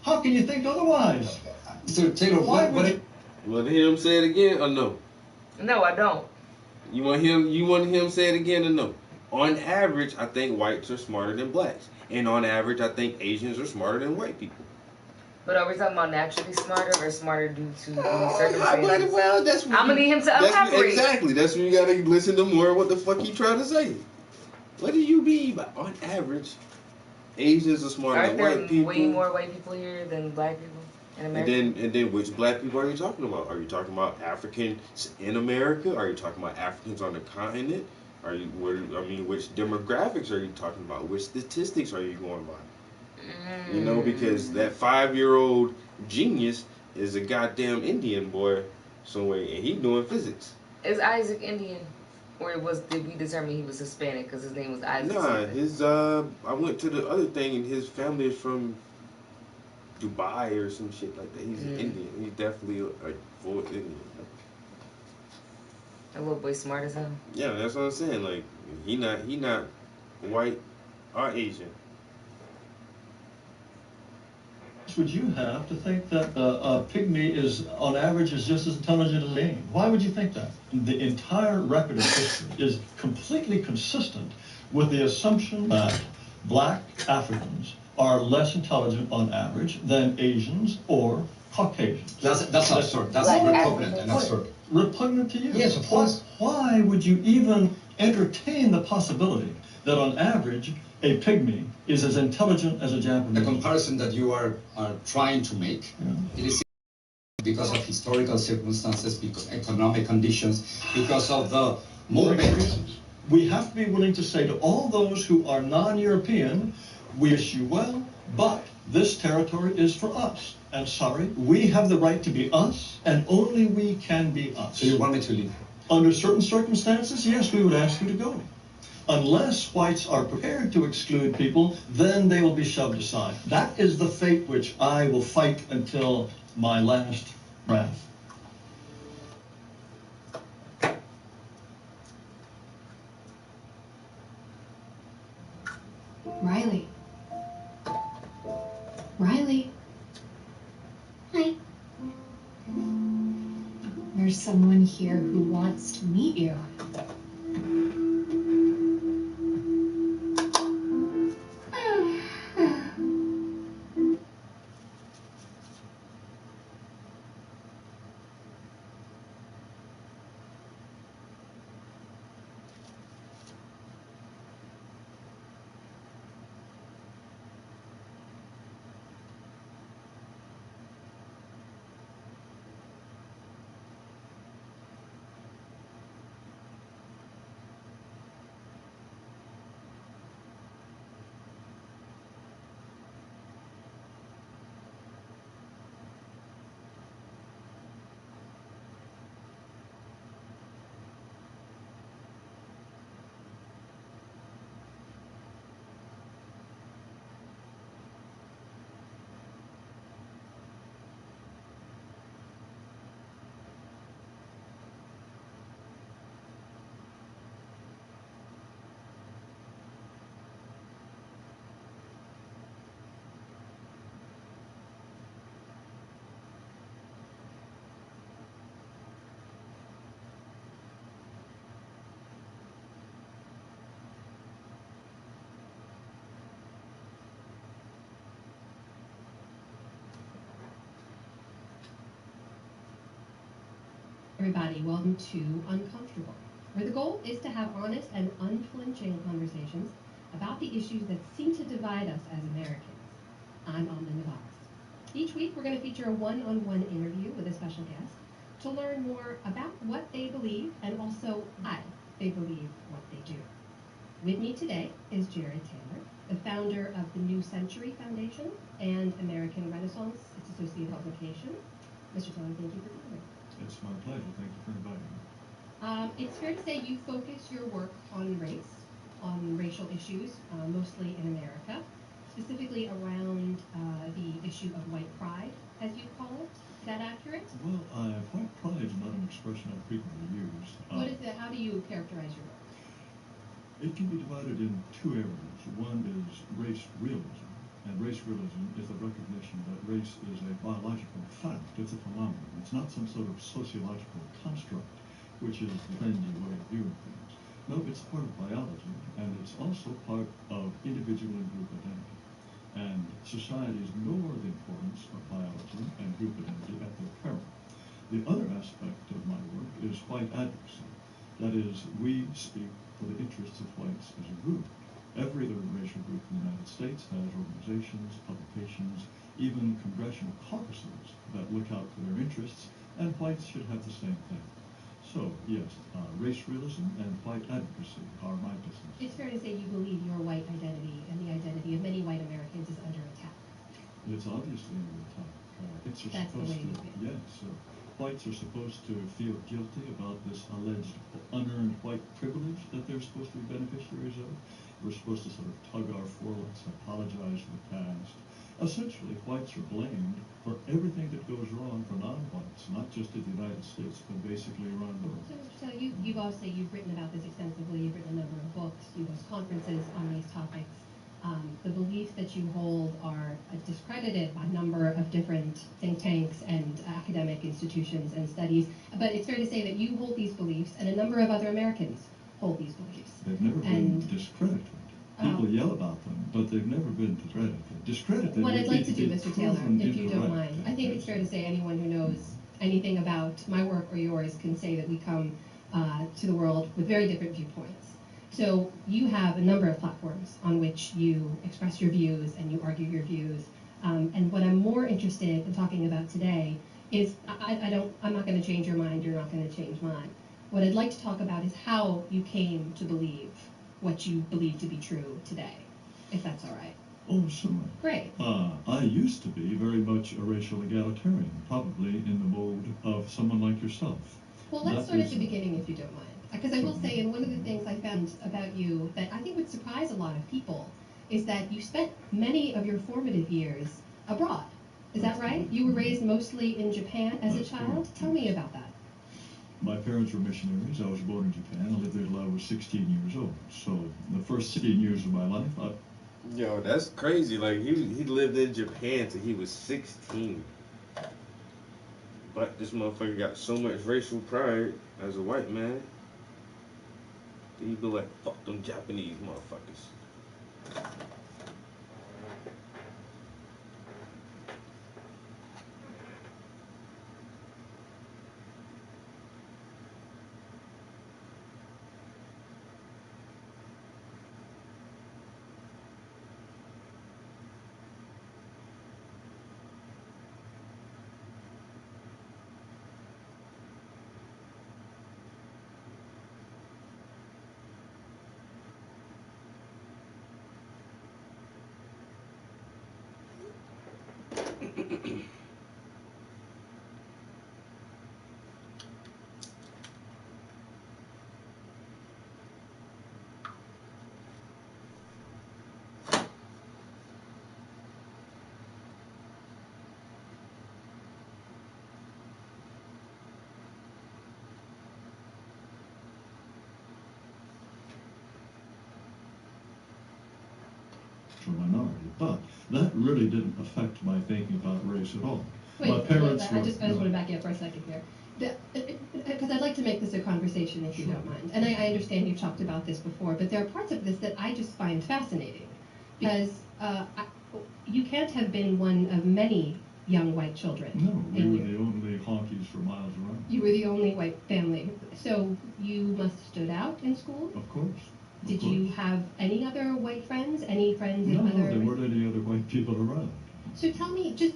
How can you think otherwise? Mr. Taylor, You want to hear him say it again or no? No, I don't. You want him say it again or no? On average, I think whites are smarter than blacks. And on average, I think Asians are smarter than white people. But are we talking about naturally smarter or smarter due to circumstances? Well, that's I'm gonna need him to elaborate. Exactly. That's when you gotta listen to more of what the fuck he trying to say. What do you mean by on average, Asians are smarter than white people? Way more white people here than black people in America. And then which black people are you talking about? Are you talking about Africans in America? Are you talking about Africans on the continent? Which demographics are you talking about? Which statistics are you going by? You know, because that 5-year-old genius is a goddamn Indian boy somewhere, and he doing physics. Is Isaac Indian, or did we determine he was Hispanic because his name was Isaac? Nah, I went to the other thing, and his family is from Dubai or some shit like that. He's an Indian. He's definitely a full Indian. That little boy smart as hell. Yeah, that's what I'm saying. Like he not white or Asian. Would you have to think that a pygmy is, on average, is just as intelligent as an alien? Why would you think that? The entire record of history is completely consistent with the assumption that black Africans are less intelligent on average than Asians or Caucasians. That's absurd. That's repugnant and absurd. Repugnant to you? Yes, of course. Why would you even entertain the possibility that on average a pygmy is as intelligent as a The Japanese. comparison that you are trying to make, it is because of historical circumstances, because of economic conditions, because of the movement. We have to be willing to say to all those who are non-European, we wish you well, but this territory is for us. And sorry, we have the right to be us, and only we can be us. So you want me to leave? Under certain circumstances, yes, we would ask you to go. Unless whites are prepared to exclude people, then they will be shoved aside. That is the fate which I will fight until my last breath. Riley. Riley. Hi. There's someone here who wants to meet you. Everybody, welcome to Uncomfortable, where the goal is to have honest and unflinching conversations about the issues that seem to divide us as Americans. I'm Amna Navas. Each week, we're going to feature a one-on-one interview with a special guest to learn more about what they believe and also why they believe what they do. With me today is Jared Taylor, the founder of the New Century Foundation and American Renaissance, its associate publication. Mr. Taylor, thank you for being here. It's my pleasure. Thank you for inviting me. It's fair to say you focus your work on race, on racial issues, mostly in America, specifically around the issue of white pride, as you call it. Is that accurate? Well, white pride is not an expression I frequently use. What is it? How do you characterize your work? It can be divided in two areas. One is race realism. And race realism is the recognition that race is a biological fact. It's a phenomenon. It's not some sort of sociological construct, which is the trendy way of viewing things. No, it's part of biology, and it's also part of individual and group identity. And societies ignore the importance of biology and group identity at their peril. The other aspect of my work is white advocacy. That is, we speak for the interests of whites as a group. Every other racial group in the United States has organizations, publications, even congressional caucuses that look out for their interests, and whites should have the same thing. So, yes, race realism and white advocacy are my business. It's fair to say you believe your white identity and the identity of many white Americans is under attack. It's obviously under attack. It's That's the supposed way you to, feel. yes. Whites are supposed to feel guilty about this alleged unearned white privilege that they're supposed to be beneficiaries of. We're supposed to sort of tug our forelegs, apologize for the past. Essentially, whites are blamed for everything that goes wrong for non-whites, not just in the United States, but basically around the world. So you've written about this extensively. You've written a number of books. You host conferences on these topics. The beliefs that you hold are discredited by a number of different think tanks and academic institutions and studies. But it's fair to say that you hold these beliefs, and a number of other Americans hold these beliefs. They've never been discredited. People yell about them, but they've never been discredited. What I'd like to do, Mr. Taylor, if you don't mind, I think it's fair to say anyone who knows anything about my work or yours can say that we come to the world with very different viewpoints. So you have a number of platforms on which you express your views and you argue your views. And what I'm more interested in talking about today is I'm not going to change your mind. You're not going to change mine. What I'd like to talk about is how you came to believe what you believe to be true today, if that's all right. Oh, sure. Great. I used to be very much a racial egalitarian, probably in the mold of someone like yourself. Well, let's That start at is- the beginning, if you don't mind. Because I will say, and one of the things I found about you that I think would surprise a lot of people is that you spent many of your formative years abroad. Is that right? You were raised mostly in Japan as a That's child? correct, Tell me yes. about that. My parents were missionaries. I was born in Japan. I lived there till I was 16 years old. So the first 16 years of my life, Yo, that's crazy. Like he lived in Japan till he was 16. But this motherfucker got so much racial pride as a white man. He be like, fuck them Japanese motherfuckers. a minority. But that really didn't affect my thinking about race at all. Wait, my parents I just want to no. back you up for a second here. Because I'd like to make this a conversation, if you Sure. don't mind. And I understand you've talked about this before, but there are parts of this that I just find fascinating. Because you can't have been one of many young white children. No, we in were your- the only honkies for miles around. You were the only white family. So you must have stood out in school? Of course. Of Did course. you have any other white friends? Any friends No, in other... there weren't any other white people around. So tell me, just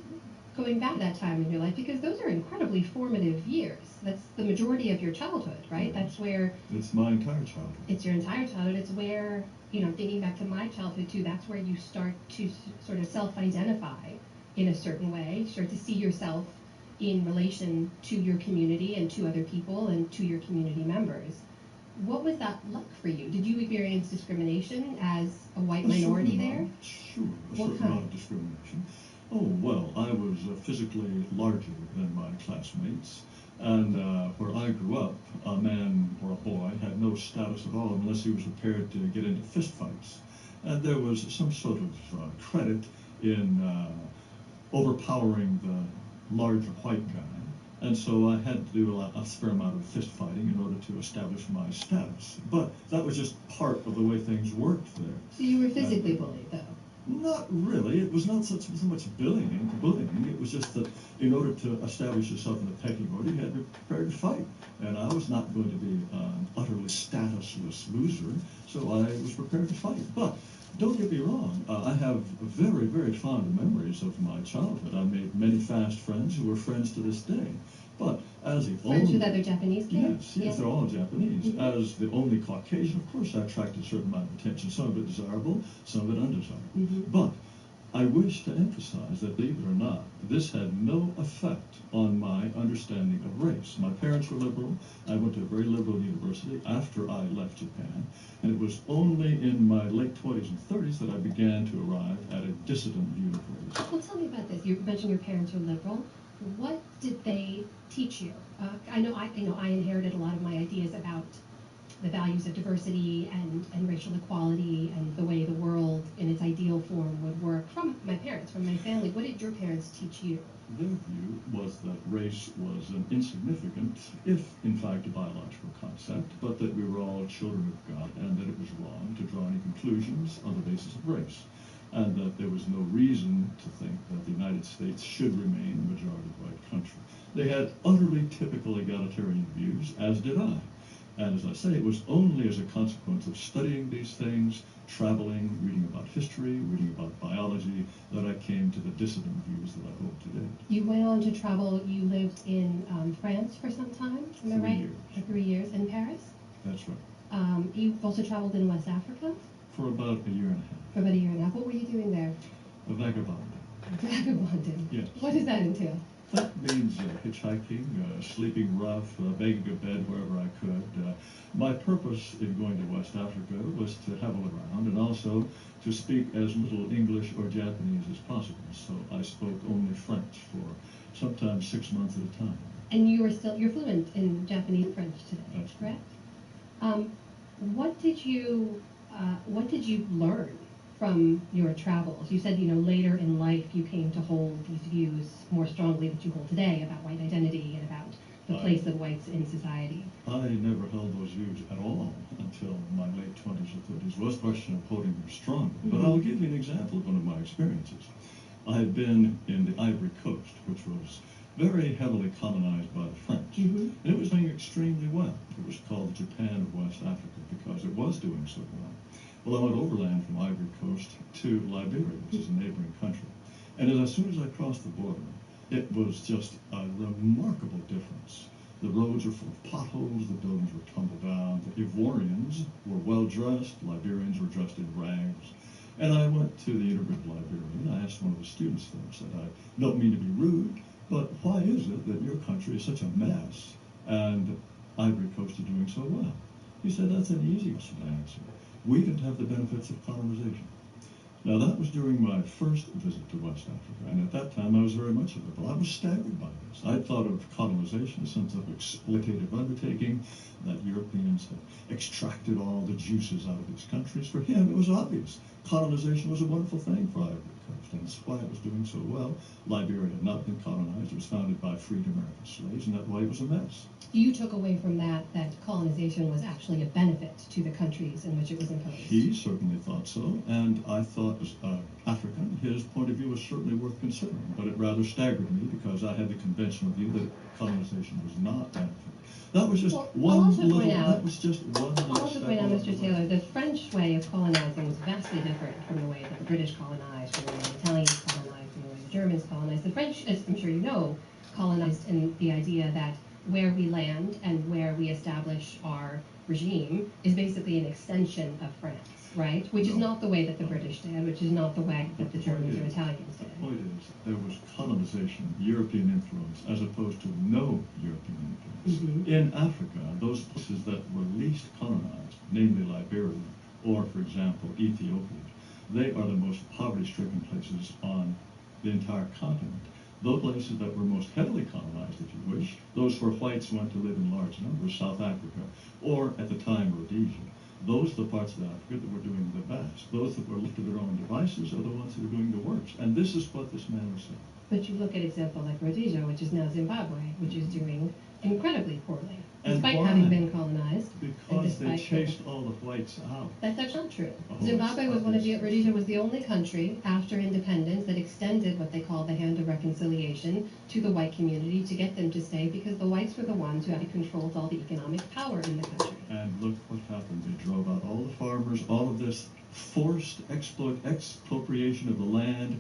going back to that time in your life, because those are incredibly formative years. That's the majority of your childhood, right? That's where It's my entire childhood. it's your entire childhood. It's where, thinking back to my childhood too, that's where you start to sort of self-identify in a certain way, start to see yourself in relation to your community and to other people and to your community members. What was that like for you? Did you experience discrimination as a white minority there? Sure, a What certain kind? amount of discrimination. Oh, well, I was physically larger than my classmates. And where I grew up, a man or a boy had no status at all unless he was prepared to get into fistfights. And there was some sort of credit in overpowering the larger white guy. And so I had to do a fair amount of fist fighting in order to establish my status. But that was just part of the way things worked there. So you were physically bullied, though? Not really. It was not so much bullying. It was just that in order to establish yourself in the pecking order, you had to be prepared to fight. And I was not going to be an utterly statusless loser, so I was prepared to fight. But don't get me wrong, I have very, very fond memories of my childhood. I made many fast friends who are friends to this day. But as the Friends only... with other Japanese kids? Yes, they're all Japanese. Mhm. As the only Caucasian, of course, I attracted a certain amount of attention, some of it desirable, some of it undesirable. Mhm. But I wish to emphasize that, believe it or not, this had no effect on my understanding of race. My parents were liberal. I went to a very liberal university after I left Japan, and it was only in my late 20s and 30s that I began to arrive at a dissident view of race. Well, tell me about this. You mentioned your parents were liberal. What did they teach you? I know I inherited a lot of my ideas about the values of diversity and racial equality and the way the world in its ideal form would work from my parents, from my family. What did your parents teach you? Their view was that race was an insignificant, if in fact a biological concept, but that we were all children of God and that it was wrong to draw any conclusions on the basis of race, and that there was no reason to think that the United States should remain a majority white country. They had utterly typical egalitarian views, as did I. And as I say, it was only as a consequence of studying these things, traveling, reading about history, reading about biology, that I came to the dissident views that I hold today. You went on to travel. You lived in France for some time, am I 3 right? years. For 3 years in Paris. That's right. You've also traveled in West Africa For about a year and a half. for about a year and a half. What were you doing there? A vagabond. Vagabonding. Yes. What does that entail? That means hitchhiking, sleeping rough, begging a bed wherever I could. My purpose in going to West Africa was to have a look around and also to speak as little English or Japanese as possible. So I spoke only French for sometimes 6 months at a time. And you're fluent in Japanese and French today, That's correct? What did you learn from your travels? You said, later in life you came to hold these views more strongly that you hold today about white identity and about the place of whites in society. I never held those views at all until my late 20s or 30s. It was a question of holding them strongly. But I'll give you an example of one of my experiences. I had been in the Ivory Coast, which was very heavily colonized by the French. And it was doing extremely well. It was called the Japan of West Africa because it was doing so well. Well, I went overland from Ivory Coast to Liberia, which is a neighboring country. And as soon as I crossed the border, it was just a remarkable difference. The roads were full of potholes, the buildings were tumbled down, the Ivorians were well dressed, Liberians were dressed in rags. And I went to the University of Liberia and I asked one of the students there, I said, I don't mean to be rude, but why is it that your country is such a mess and Ivory Coast is doing so well? He said, that's an easy question to answer. We didn't have the benefits of colonization. Now, that was during my first visit to West Africa, and at that time I was very much of it. But I was staggered by this. I thought of colonization as some sort of exploitative undertaking, that Europeans had extracted all the juices out of these countries. For him, it was obvious. Colonization was a wonderful thing for Ivory Coast, and that's why it was doing so well. Liberia had not been colonized. It was founded by freed American slaves, and that's why it was a mess. You took away from that colonization was actually a benefit to the countries in which it was imposed. He certainly thought so, and I thought as African, his point of view was certainly worth considering, but it rather staggered me because I had the conventional view that colonization was not benefit. That was just one little Mr. Taylor, the French way of colonizing was vastly different from the way that the British colonized, from the way the Italians colonized, from the way the Germans colonized. The French, as I'm sure you know, colonized in the idea that where we land and where we establish our regime is basically an extension of France, right? Which is not the way that the British did, which is not the way that the Germans or Italians did. The point is, there was colonization, European influence, as opposed to no European influence. In Africa, those places that were least colonized, namely Liberia, or, for example, Ethiopia, they are the most poverty-stricken places on the entire continent. Those places that were most heavily colonized, if you wish, those where whites went to live in large numbers, South Africa, or at the time Rhodesia, those are the parts of Africa that were doing the best. Those that were left to their own devices are the ones that are doing the worst. And this is what this man was saying. But you look at example like Rhodesia, which is now Zimbabwe, which is doing incredibly poorly, despite having been colonized. Because they chased all the whites out. That's not true. Zimbabwe was Rhodesia was the only country after independence that extended what they call the hand of reconciliation to the white community to get them to stay, because the whites were the ones who had controlled all the economic power in the country. And look what happened. They drove out all the farmers, all of this forced expropriation of the land.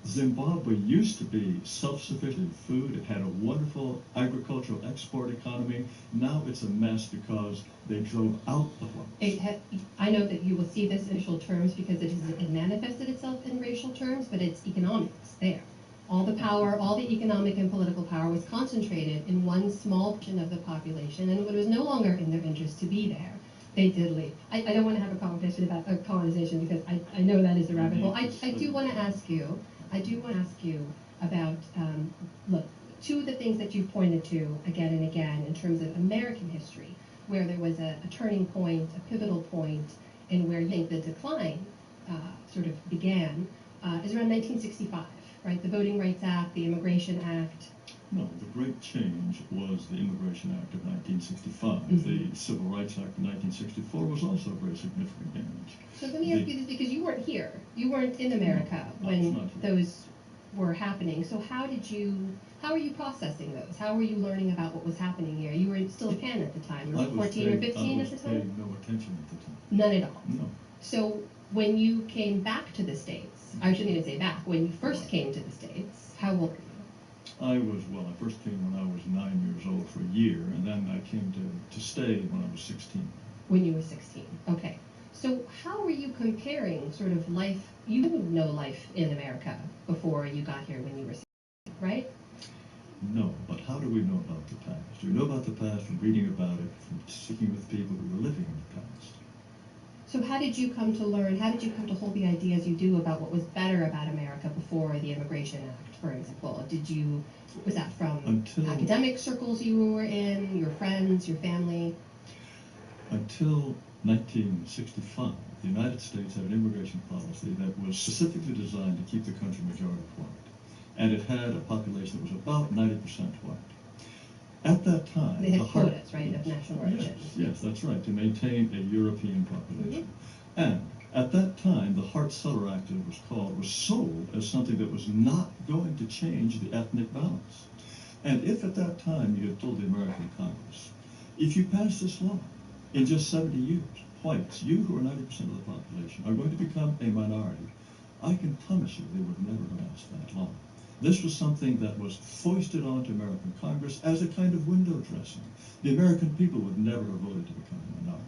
Zimbabwe used to be self-sufficient in food. It had a wonderful agricultural export economy. Now it's a mess because they drove out the whites. I know that you will see this in racial terms because it manifested itself in racial terms, but it's economics there. All the power, all the economic and political power was concentrated in one small portion of the population, and it was no longer in their interest to be there. They did leave. I don't want to have a conversation about colonization because I know that is a rabbit hole. I do want to ask you about, look, two of the things that you pointed to again and again in terms of American history, where there was a turning point, a pivotal point, and where you think the decline sort of began, is around 1965, right? The Voting Rights Act, the Immigration Act. No, the great change was the Immigration Act of 1965. The Civil Rights Act of 1964 was also a very significant change. So let me ask you this, because you weren't here. You weren't in America when were happening. So how are you processing those? How were you learning about what was happening here? You were still a pen at the time. You were 14 or 15 at the time? I was paying no attention at the time. None at all? No. So when you came back to the States, I shouldn't even say back, when you first came to the States, how old were you? I first came when I was 9 years old for a year, and then I came to stay when I was 16. When you were 16, okay. So how were you comparing sort of life? You didn't know life in America before you got here when you were 16, right? No, but how do we know about the past? We know about the past from reading about it, from speaking with people who were living in the past. So how did you come to learn, how did you come to hold the ideas you do about what was better about America before the Immigration Act, for example? Was that from academic circles you were in, your friends, your family? Until 1965, the United States had an immigration policy that was specifically designed to keep the country majority white. And it had a population that was about 90% white. At that time, they had quotas, right, of national origin. Yes, that's right, to maintain a European population. And at that time, the Hart-Celler Act, as it was called, was sold as something that was not going to change the ethnic balance. And if at that time you had told the American Congress, if you pass this law, in just 70 years, whites, you who are 90% of the population, are going to become a minority, I can promise you they would never have passed that law. This was something that was foisted onto American Congress as a kind of window dressing. The American people would never have voted to become a minority.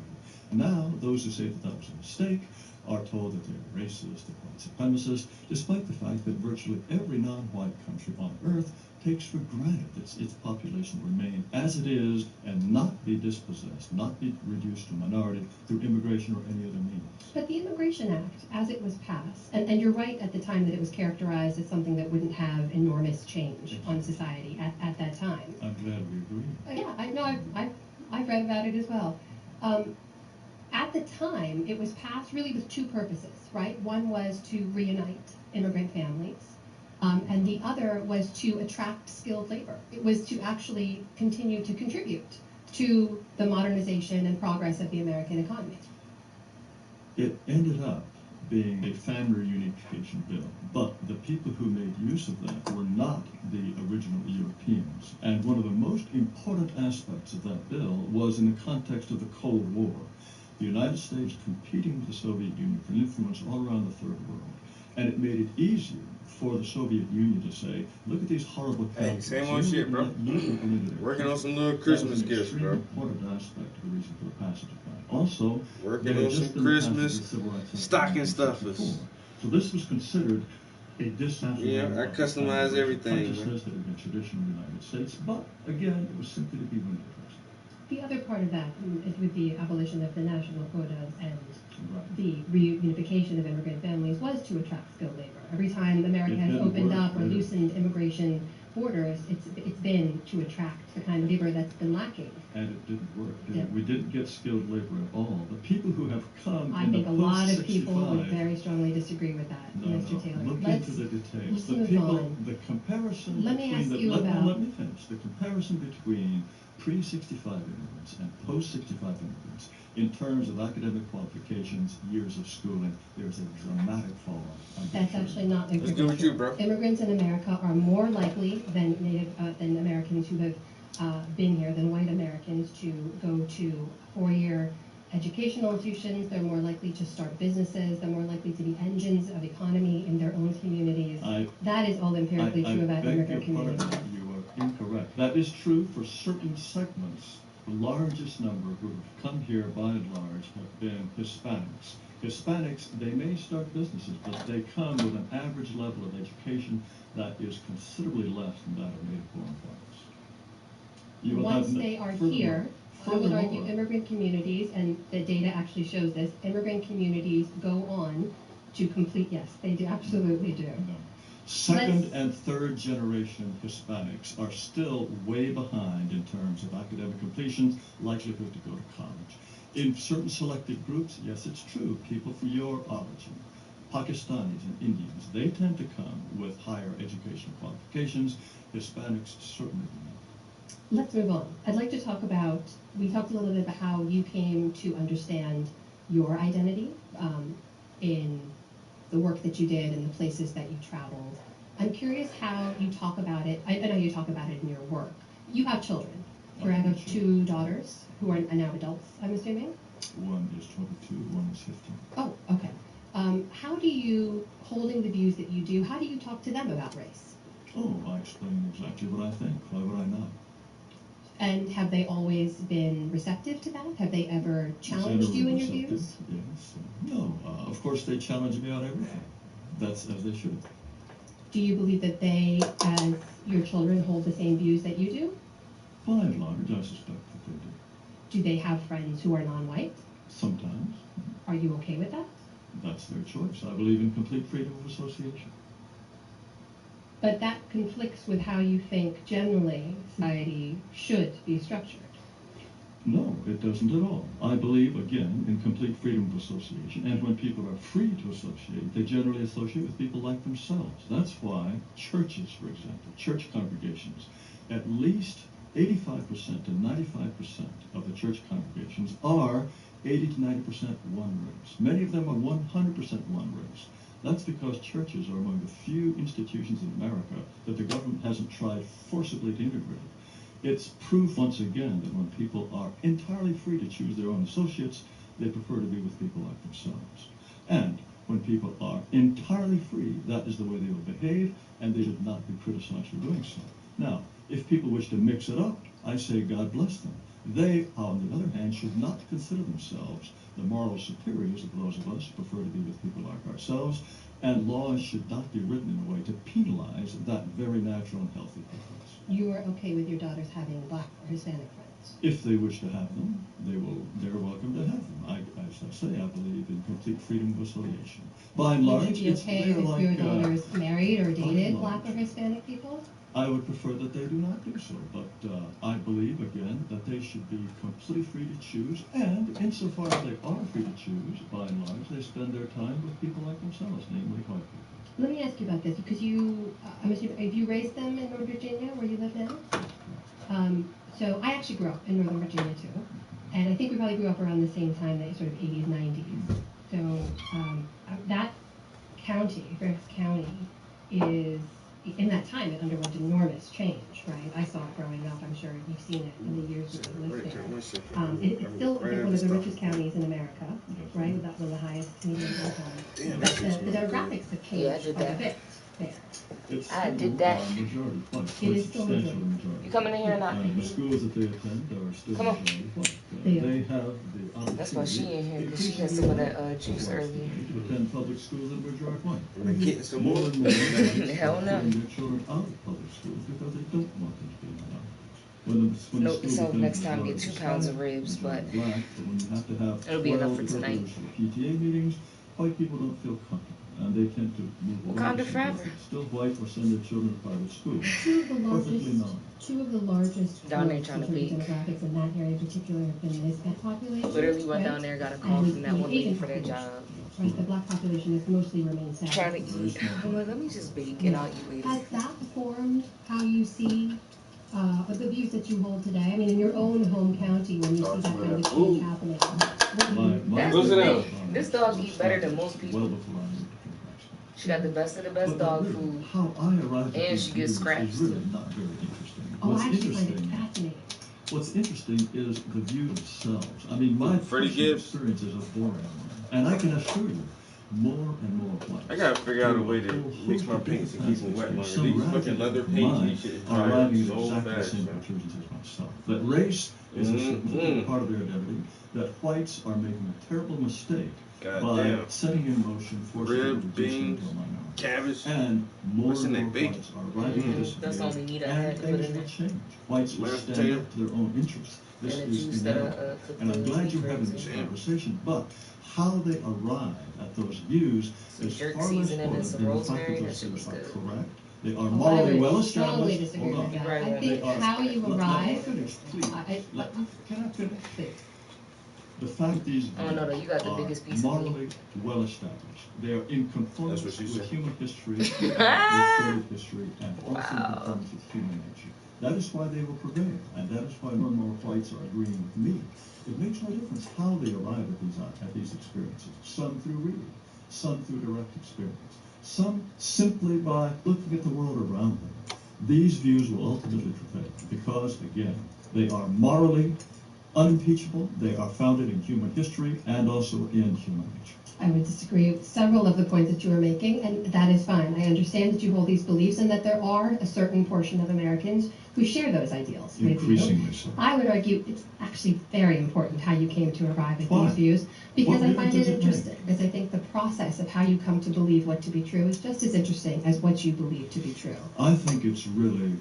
Now, those who say that that was a mistake are told that they're racist and white supremacists, despite the fact that virtually every non-white country on earth takes for granted that its population remain as it is and not be dispossessed, not be reduced to a minority through immigration or any other means. But the Immigration Act, as it was passed, and you're right at the time that it was characterized as something that wouldn't have enormous change on society at that time. I'm glad we agree. Yeah, I know. I've read about it as well. At the time, it was passed really with two purposes, right? One was to reunite immigrant families, and the other was to attract skilled labor. It was to actually continue to contribute to the modernization and progress of the American economy. It ended up being a family reunification bill, but the people who made use of that were not the original Europeans. And one of the most important aspects of that bill was in the context of the Cold War. The United States competing with the Soviet Union for influence all around the Third World. And it made it easier for the Soviet Union to say, look at these horrible Hey, same old shit, bro. Working on some little Christmas gifts, bro. That was an extremely important aspect of the reason for the passage of that. Also, working on some Christmas stocking stuffers. So this was considered a disaster. Yeah, I customize everything. Consciousness that had been traditional in the United States, but again, it was simply to be window dressing. The other part of that, with the abolition of the national quotas and the reunification of immigrant families, was to attract skilled labor. Every time America has opened up or loosened immigration borders, it's been to attract the kind of labor that's been lacking. And it didn't work. We didn't get skilled labor at all. The people who have come I in think the a lot of 65, people would very strongly disagree with that, Mr. Taylor. Look into the details. Let's move on. The comparison Let me ask you let about... me finish. The comparison between pre-65 immigrants and post-65 immigrants in terms of academic qualifications, years of schooling, there's a dramatic fall off. That's actually not Let's go with you, bro. Immigrants in America are more likely than than Americans who have been here, than white Americans, to go to four-year educational institutions. They're more likely to start businesses. They're more likely to be engines of economy in their own communities. That is all empirically true about immigrant communities. You are incorrect. That is true for certain segments. The largest number who have come here, by and large, have been Hispanics. Hispanics, they may start businesses, but they come with an average level of education that is considerably less than that of native-born whites. Once they are here, I would argue immigrant communities, and the data actually shows this, immigrant communities go on to complete, yes, they do, absolutely do. No. Second and third generation Hispanics are still way behind in terms of academic completion, likelihood to go to college. In certain selected groups, yes, it's true, people from your origin, Pakistanis and Indians, they tend to come with higher educational qualifications. Hispanics certainly do not. Let's move on. I'd like to talk about, we talked a little bit about how you came to understand your identity in the work that you did and the places that you traveled. I'm curious how you talk about it. I know you talk about it in your work. You have children. Correct? I have 2 daughters who are now adults, I'm assuming? One is 22, one is 15. Oh, okay. How do you, holding the views that you do, how do you talk to them about race? Oh, I explain exactly what I think. Why would I not? And have they always been receptive to that? Have they ever challenged you in your Generally views? receptive, yes. No, of course they challenge me on everything. That's as they should. Do you believe that they, as your children, hold the same views that you do? By and large, I suspect that they do. Do they have friends who are non-white? Sometimes. Are you okay with that? That's their choice. I believe in complete freedom of association. But that conflicts with how you think generally society should be structured. No, it doesn't at all. I believe, again, in complete freedom of association, and when people are free to associate, they generally associate with people like themselves. That's why churches, for example, church congregations, at least 85% to 95% of the church congregations are 80 to 90% one race. Many of them are 100% one race. That's because churches are among the few institutions in America that the government hasn't tried forcibly to integrate. It's proof, once again, that when people are entirely free to choose their own associates, they prefer to be with people like themselves. And when people are entirely free, that is the way they will behave, and they should not be criticized for doing so. Now, if people wish to mix it up, I say God bless them. They, on the other hand, should not consider themselves the moral superiors of those of us who prefer to be with people like ourselves, and laws should not be written in a way to penalize that very natural and healthy difference. You are okay with your daughters having Black or Hispanic friends? If they wish to have them, they're welcome to have them. As I say, I believe in complete freedom of association. By and large, Would you be okay if your daughters married or dated Black or Hispanic people? I would prefer that they do not do so, but I believe, again, that they should be completely free to choose, and insofar as they are free to choose, by and large, they spend their time with people like themselves, namely white people. Let me ask you about this, because you, I'm assuming, have you raised them in Northern Virginia, where you live now? So I actually grew up in Northern Virginia, too, and I think we probably grew up around the same time, that sort of 80s, 90s. So that county, Fairfax County, is, in that time, it underwent enormous change, right? I saw it growing up. I'm sure you've seen it in the years that you lived there. It's still one of the richest counties in America, right? That's one of the highest median income. But the demographics have changed quite a bit there. I did that. Majority white. It is still Substantial majority. You coming in here or not? The schools that they attend are still Come on. majority white. They are. They have the opportunity. That's why she in here, because she had some of that juice earlier. To attend public schools that are majority white. They're getting some More more. and more parents Hell are no. putting their children out of public schools because they don't want them to be in minorities. When Note to the school self, becomes next time get majority 2 pounds of Hispanic, ribs, majority but black, when you have to have it'll be enough 12 for tonight. interpreters for PTA meetings, white people don't feel comfortable, and they tend to move away. Wakanda from forever. that. Still white or send their children to private school. Two of the largest Down there groups trying in to terms of bake. demographics in that area in particular have been the Hispanic population. Literally went right? down there, got a call And from that the one lady Asian for that population. job. Right, the Black population has mostly remained static. Trying to eat. I'm like, let me just bake and I'll eat later. Has that formed how you see the views that you hold today? I mean, in your own home county, when you see that kind of change happening. That's Go the sit down. thing. This dog eat better than most people. Well before I moved to Nebraska. She got the best of the best dog really, food. How I arrived at And these she gets views scratched, is really too. not very interesting. Oh, What's I actually find it interesting, fascinating. what's interesting is the view themselves. I mean, my Freddie personal Gibbs. experience is a boring one, and I can assure you, more and more whites. I gotta figure out a way to through mix my whole paints and host keep of them wet longer. some These radically fucking leather different paints, minds these shit is are drying arriving at so exactly the fast, same man. conclusions as myself. That race is a significant part of their identity. That whites are making a terrible mistake by Goddamn. setting in motion forces that Rib, reduce them beans, to a minority. cabbage. And more What's in and that more bacon? whites are arriving at this That's all we need. I and had to put things in will there. change. Whites will Mashed stand potato. up to their own interests. This And the juice is that I inevitable. put And I'm the glad beef you're having ribs this in. conversation, but how they arrive at those views Some is jerk far less seasoning and important some than the fact rosemary, that that those shit was things are good. correct. They are Oh, I morally would well strongly established. disagree with that. Right, I right. think how you Let me arrive. finish, please. Can Can I finish? Please. The fact these Oh, no, no, you got the are biggest piece of morally well established. They are in conformance That's what with she said. human history, recorded history, and also in Wow. conformance with human nature. That is why they will prevail, and that is why more and more whites are agreeing with me. It makes no difference how they arrive at these experiences. Some through reading, some through direct experience. some simply by looking at the world around them. These views will ultimately prevail because, again, they are morally unimpeachable, they are founded in human history and also in human nature. I would disagree with several of the points that you were making, and that is fine. I understand that you hold these beliefs and that there are a certain portion of Americans who share those ideals with you. Increasingly so. I would argue it's actually very important how you came to arrive at Why? these views, because What I find it difference does it interesting, make? because I think the process of how you come to believe what to be true is just as interesting as what you believe to be true. I think it's really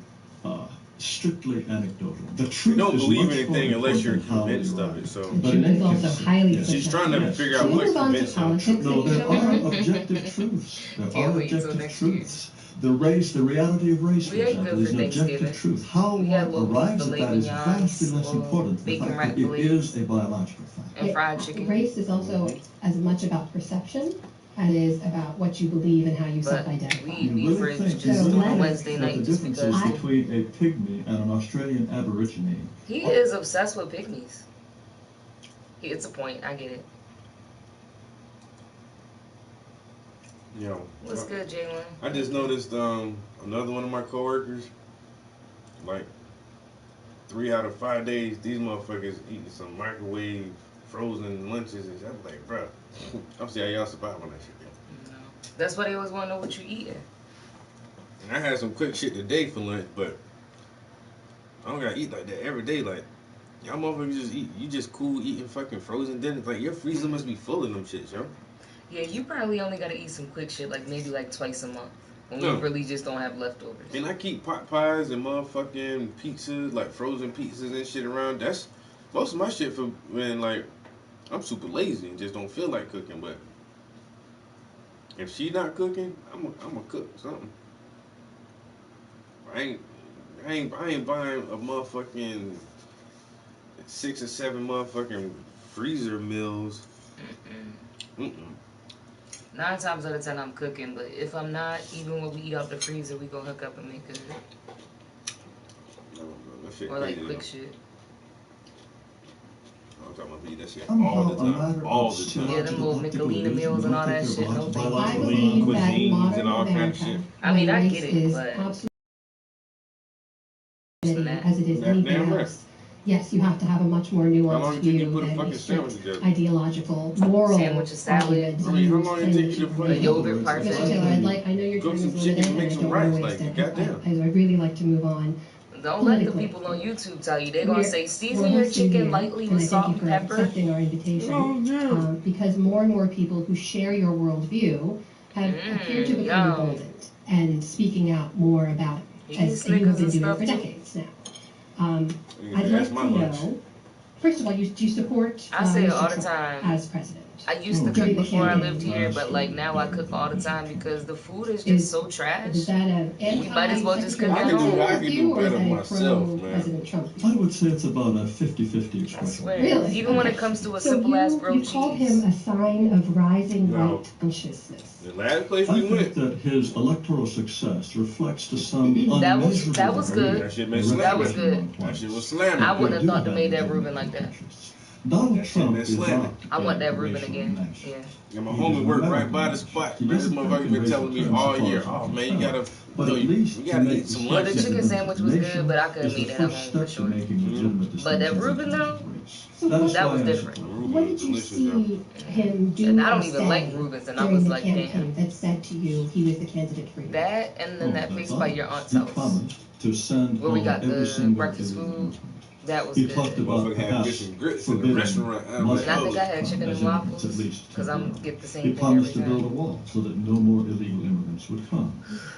strictly anecdotal. The truth You don't is believe much anything more unless you're important than how convinced you of arrive. it. So And But truth in any is also case, highly yes. she's trying to subjective. figure Should out we what's move on to convincing. politics? No, and there shall we? are objective truths. There Can't are wait till objective next year. truths. The reality of race, for We ate example, good is for an objective Thanksgiving. truth. How We had one little arrives at filet that is mignons, vastly less little important. The bacon fact wrapped that it fillets. is a biological fact. And fried chicken. Race is also as much about perception as it is about what you believe and how you But self-identify. we You eat beef really ribs think just So on lettuce- Wednesday that night the just differences because between a pygmy and an Australian aborigine he is obsessed with pygmies. It's a point. I get it. Yo, What's good, Jalen? I just noticed another one of my coworkers, like 3 out of 5 days, these motherfuckers eating some microwave frozen lunches and shit. I'm like, bro, I'm see how y'all survive on that shit. No. That's why they always want to know what you eating. And I had some quick shit today for lunch, but I don't gotta eat like that every day. Like, y'all motherfuckers just eat. You just cool eating fucking frozen dinners. Like, your freezer must be full of them shits, yo. Yeah, you probably only gotta eat some quick shit, like maybe like twice a month, when No. we really just don't have leftovers. And I keep pot pies and motherfucking pizzas, like frozen pizzas and shit around. That's most of my shit for when, like, I'm super lazy and just don't feel like cooking. But if she not cooking, I'm a cook something. I ain't buying a motherfucking 6 or 7 motherfucking freezer meals. Mm-mm. 9 times out of 10 I'm cooking, but if I'm not, even when we eat out the freezer, we go hook up and make it. No, that shit Or like crazy, quick though. shit. I'm talking about eat that shit Somehow all the a time. matter All of the time. Yeah, them little Michelina meals and all that shit, no thank you. I biological believe that cuisines modern and all kind of America, shit. I mean, I race get it, is but- absolutely that. as it is Goddamn anything right. else. Yes, you have to have a much more How long nuanced did you view put a than fucking a strict sandwich together? ideological, moral Sandwich, a salad. argument I mean, how used long in did it the take you to Chicken put A it? yogurt parfait. Mr. Taylor, I know your Cook time some is chicken, limited, and make I some don't rice, want to waste like, it. goddamn. I'd really like to move on. Don't let the Politically. people on YouTube tell you. They're gonna say, We're season your hosting chicken here, lightly and with I salt thank and you for pepper. accepting our invitation, Oh, yeah. because more and more people who share your worldview have appeared to become yum. emboldened and speaking out more about it, Eat as you have Snickers been and doing stuff for too. decades now. You I'd can like ask to my lunch. know, first of all, do you support I say it Mr. all the Trump time. as president? I used to Oh, cook during the before I campaign. lived here, but like now I cook all the time because the food is just Is- so trash. Is that an We might as well just cook I at can home. do- I can do or is better that a myself, man. pro-President Trump view? I would say it's about a 50-50 I expression. swear. Really? Even when Okay. it comes to a So simple ass you grilled called cheese. him a sign of rising No. white consciousness. The last place I we think went, that his electoral success reflects to some That was unmeasurable good. degree That shit been a slamming. That was good. among that shit was clients. slamming. I wouldn't have They thought do to made that have Reuben like that. interests. Donald That shit Trump been is slamming. not I want that a Reuben racial again. nation. Yeah. And my He homie is worked right American by the nation. spot. He Man, this doesn't think motherfucker in been racial telling me terms all as far year, as oh I'm man, you concerned. gotta, But you at know, least you to gotta make eat some the Well, lunch. the chicken sandwich was nation good, but I couldn't is the eat it at first home for step to sure. making legitimate But that distinctions Reuben, in terms though, of race. So That is that why was I different. support Reuben What was did you delicious, see yo. him do And I or don't even like say Reubens, and I during was the like, campaign damn. that said to you he was the candidate for you? That and then Oh, that that's place by your obvious. aunt's He house. promised to send Where we home got every the single breakfast illegal food. immigrant. That was He good. talked about Motherfucker had perhaps fish and grits in the forbidding restaurant. I'm much like, And I think I of had Trump, chicken as and immigrants, waffles, at least because I'm temporarily. get the same He thing promised every to build a time. wall so that no more illegal immigrants would come.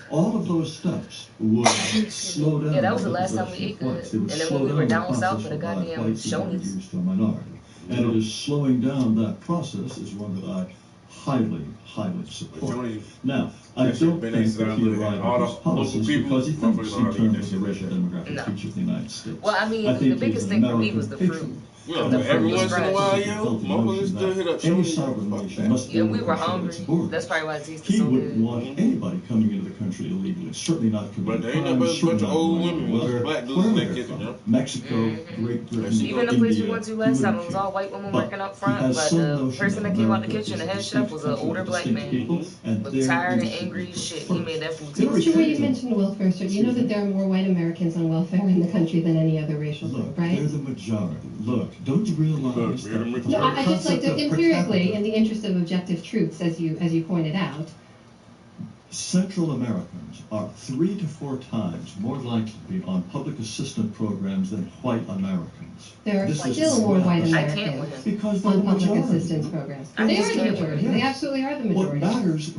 All of those steps would slow down Yeah, that was the the last time we possession ate of good. whites. They would And then slow when we were the down south process for the whereby goddamn whites would be Shoney's. reduced to a minority. And it is slowing down that process is one that I highly, highly support. Shoney's- Now, I That shit don't been think extra that he good. arrived All at the his local policies people, because he thinks motherfuckers know in how to eat terms that of the shit. racial demographic No. feature of the United States. Well, I mean, I the think biggest he's an thing for me was the American fruit. patriot. Yeah, And but every from once in a this while, specific yo, healthy motherfuckers notion still hit that up any Shorty. sovereign Fuck nation that. must Yeah, own we and were control hungry. its borders. That's probably why it tasted He so wouldn't good. want anybody coming into the country illegally. Certainly not But committing there ain't no crimes. bunch Certainly of not old going women, nowhere. black dudes Where in were that they kitchen, from? yo. Mexico, Mhm. Great Britain, Even the place we India. went to He last time, wouldn't it was care. all white women But working up he front, has but some the notion person that that came out the America kitchen, is the a head distinct chef, was an country with older black distinct man. people, and Looked their tired and industry angry was as shit. the He made that first. food Mr. taste Ray, you good. mentioned welfare, sir. You know that there are more white Americans on welfare in the country than any other racial group, Look, right? they're the majority. Look, don't you realize Look, that we're the the majority. No, I just like concept to of per empirically, capita- in the interest of objective truths, as you pointed out. Central Americans are 3 to 4 times more likely to be on public assistance programs than white Americans. There are This is still more well- white I can't Americans with him. Because they're on the public majority. assistance programs. I They just are the can't. majority. Yes. They absolutely are the What majority. matters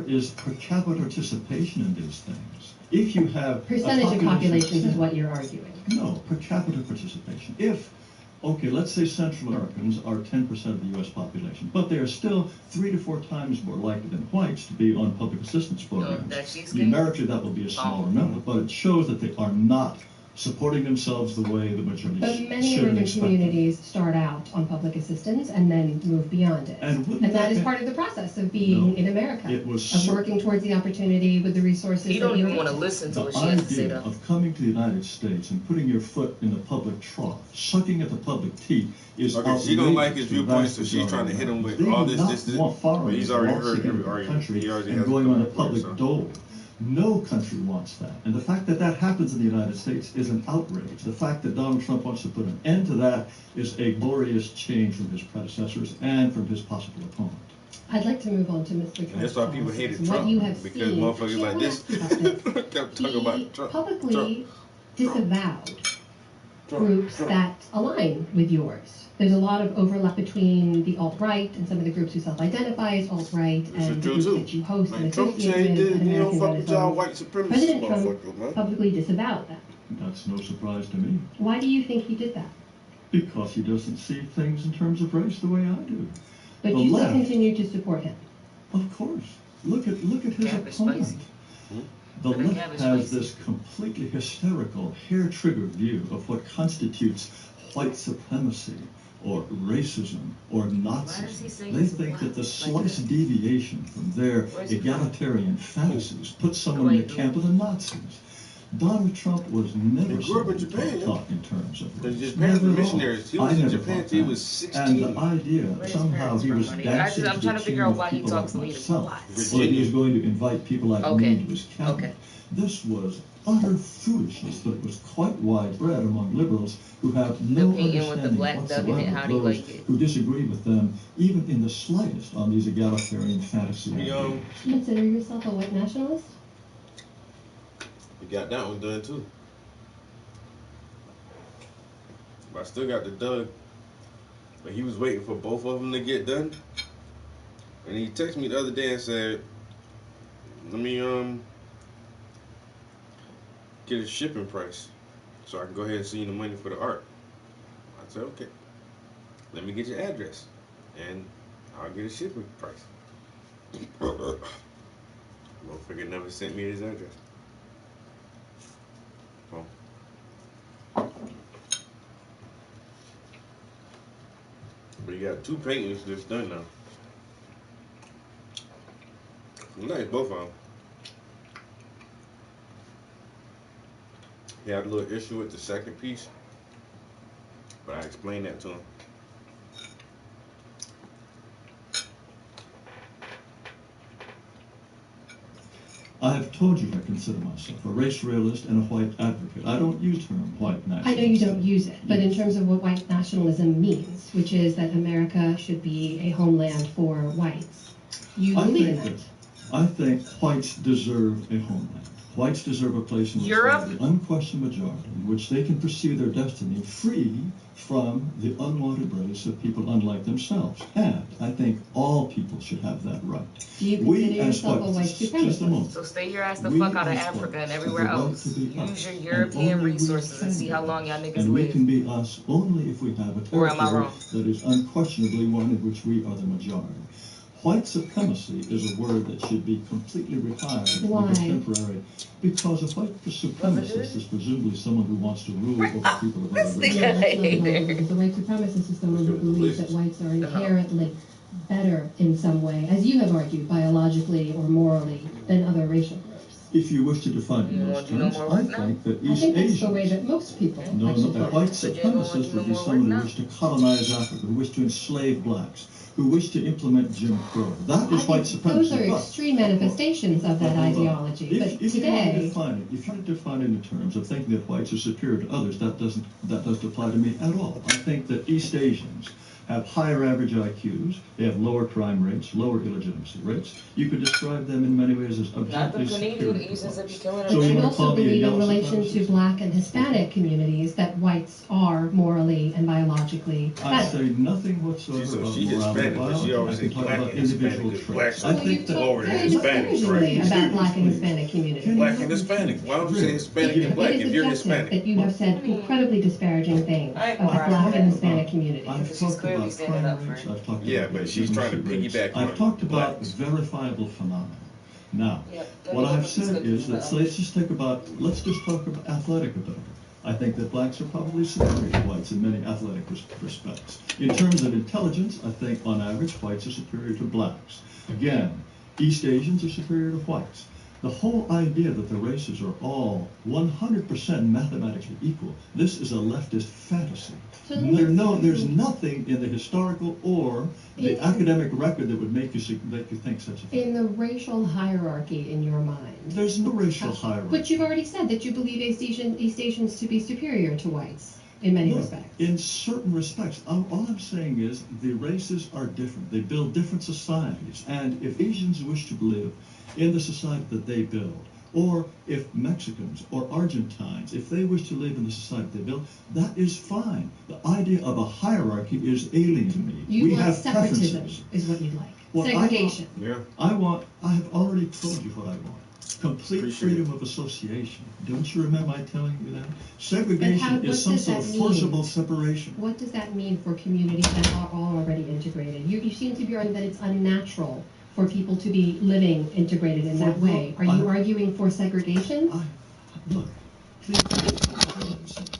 is per capita participation in these things. If you have Percentage of populations is what you're arguing. No, per capita participation. Let's say Central Americans are 10% of the U.S. population, but they are still 3 to 4 times more likely than whites to be on public assistance programs. that's cheesecake? Numerically, that will be a smaller number, but it shows that they are not supporting themselves the way the majority But many should urban expect them. communities start out on public assistance and then move beyond it. And wouldn't And that that is be- part of the process of being No. in America, It was of so- working towards the opportunity with the resources He that don't you even want to have. listen to The what she has to say, idea though. of coming to the United States and putting your foot in the public trough, sucking at the public teat, is Okay, she don't like outrageous his to viewpoint, vast so she's trying to hit him with They all do this. not want foreigners He's already waltzing heard into every the argument. country He already and has going a on a point, public so. dole. No country wants that. And the fact that that happens in the United States is an outrage. The fact that Donald Trump wants to put an end to that is a glorious change from his predecessors and from his possible opponent. I'd like to move on to Mr. Trump's And that's why people hated policies. What Trump, you have because seen, motherfuckers Actually, like I wanna this ask you about this. kept talking about Trump. Publicly disavowed Trump. groups that align with yours. There's a lot of overlap between the alt-right and some of the groups who self-identify as alt-right This is and the true groups too. that you host and Like Trump associate said he with did, at he don't American fuck with y'all Renaissance. white supremacist President Trump motherfuckers, man. publicly disavowed that. That's no surprise to me, Why do you think he did that? because he doesn't see things in terms of race the way I do. But The you still left. continue to support him. Of course. Look at his Gab is opponent. spicy. The I think left Gab is has spicy. this completely hysterical, hair-triggered view of what constitutes white supremacy or racism or does he Nazism. say They it's think white that the like slightest that? deviation from their Where's he from? egalitarian fantasies puts someone in the White camp of the Nazis. Donald Trump was never He grew up in Japan, taught in terms of His race. parents were Never at all. missionaries. He I was in never Japan thought till he that. was 16. And the idea Where's somehow parents he from, was honey? dancing I'm to trying the to figure tune out of why he people talks like the way he myself, does. or he was going to invite people like Okay. me to his cabinet. Okay. This was utter foolishness, but it was quite widespread among liberals who have no painting with the understanding black duck in it, whatsoever how of do you those like it? who disagree with them, even in the slightest, on these egalitarian fantasy He, ideas. Do you consider yourself a white nationalist? He got that one done too. But I still got the Doug. But he was waiting for both of them to get done. And he texted me the other day and said, let me get a shipping price so I can go ahead and send you the money for the art. I said, okay. Let me get your address and I'll get a shipping price. Motherfucker never sent me his address. Oh. But you got 2 paintings that's done now. Nice, both of them. He had a little issue with the second piece, but I explained that to him. I have told you I consider myself a race realist and a white advocate. I don't use the term white nationalist. I know you don't use it, but in terms of what white nationalism means, which is that America should be a homeland for whites, you believe in that. I think whites deserve a homeland. Whites deserve a place in which they Europe? are the unquestioned majority, in which they can pursue their destiny free from the unwanted race of people unlike themselves. And I think all people should have that right. Do you consider yourself a white just a supremacist? moment. So stay your ass the We fuck out of as Africa and whites everywhere have the right else. to be us, Use your and European only we resources and can see be how us. long y'all niggas And we live. can be us only if we have a Or am I territory wrong? that is unquestionably one in which we are the majority. White supremacy is a word that should be completely retired from Why? contemporary, because a white supremacist is presumably someone who wants to rule over people of other races. No, that's not what I believe. The white supremacist is someone who believes that whites are inherently better in some way, as you have argued, biologically or morally, than other racial groups. If you wish to define it in those terms, I think that I East think that's Asians... the way that most people No, actually a talk. white supremacist would be someone who wished to colonize Africa, who wished to enslave blacks, who wished to implement Jim Crow. That is white supremacy. Those are extreme manifestations of that ideology. But If you today, were to define it in terms of thinking that whites are superior to others, that doesn't apply to me at all. I think that East Asians have higher average IQs, they have lower crime rates, lower illegitimacy rates. You could describe them in many ways as objectively superior. but you also believe in relation to black and Hispanic communities that whites are morally and biologically I better. say nothing whatsoever about she's morality. Hispanic, but she always I can say talk black about and Hispanic individual is traits. black. I think that Lower than Very Hispanic, disparagingly right? about black and Hispanic communities. Black and Hispanic. Why don't you say Hispanic and black It if is you're objective Hispanic? that you have said incredibly disparaging things I ain't about gonna black argue and that. Hispanic communities. I've talked clearly about standing crime up for rates, it. I've talked Yeah, about but she's trying to rates. piggyback on I've talked about blacks. verifiable phenomena. Now, Yep. what I've Let me said put is this that let's just talk about athletic ability. I think that blacks are probably superior to whites in many athletic respects. In terms of intelligence, I think on average whites are superior to blacks. Again, East Asians are superior to whites. The whole idea that the races are all 100% mathematically equal, this is a leftist fantasy. So There's nothing in the historical or the In- academic record that would make you think such a thing. In the racial hierarchy in your mind. There's no racial hierarchy. But you've already said that you believe East Asians to be superior to whites in many Look, respects. in certain respects, all I'm saying is the races are different. They build different societies. And if Asians wish to live in the society that they build, or if Mexicans or Argentines, if they wish to live in the society they build, that is fine. The idea of a hierarchy is alien to me. You we want have separatism, preferences. is what you'd like. What I Segregation. I have already told you what I want. Complete Appreciate freedom of association. Don't you remember my telling you that? Segregation what is some does sort that of mean? forcible separation. What does that mean for communities that are already integrated? You seem to be arguing that it's unnatural for people to be living integrated in that way. Are you arguing for segregation? Look, please,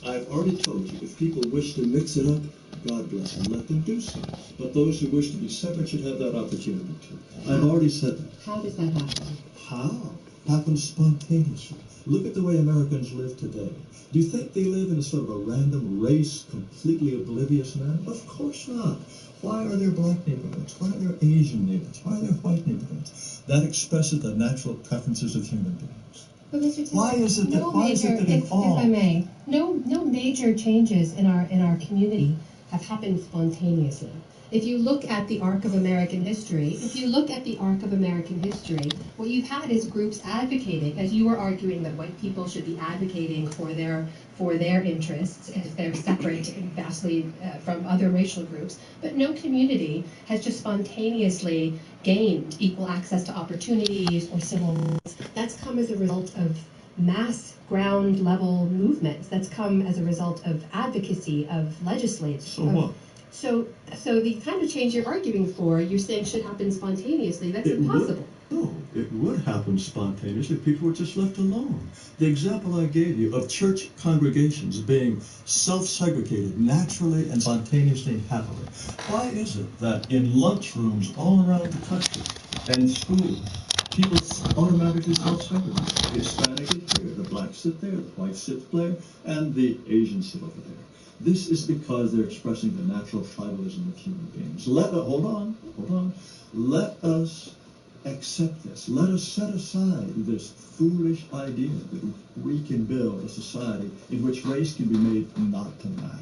I've already told you, if people wish to mix it up, God bless them, let them do so. But those who wish to be separate should have that opportunity too. I've already said that. How does that happen? How? Happens spontaneously. Look at the way Americans live today. Do you think they live in a sort of a random race, completely oblivious manner? Of course not. Why are there black neighborhoods? Why are there Asian neighborhoods? Why are there white neighborhoods? That expresses the natural preferences of human beings. But Mr. Taylor, Why is it that in all... if I may, no major changes in our community have happened spontaneously. If you look at the arc of American history, what you've had is groups advocating, as you were arguing that white people should be advocating for their interests, if they're separate vastly from other racial groups. But no community has just spontaneously gained equal access to opportunities or civil rights. That's come as a result of mass ground level movements. That's come as a result of advocacy, of legislation. So what? So the kind of change you're arguing for, you're saying should happen spontaneously. That's impossible. No, it would happen spontaneously if people were just left alone. The example I gave you of church congregations being self-segregated naturally and spontaneously and happily. Why is it that in lunchrooms all around the country and schools, people automatically self-segregate? The Hispanic is here, the blacks sit there, the whites sit there, and the Asians sit over there. This is because they're expressing the natural tribalism of human beings. Hold on. Let us accept this. Let us set aside this foolish idea that we can build a society in which race can be made not to matter.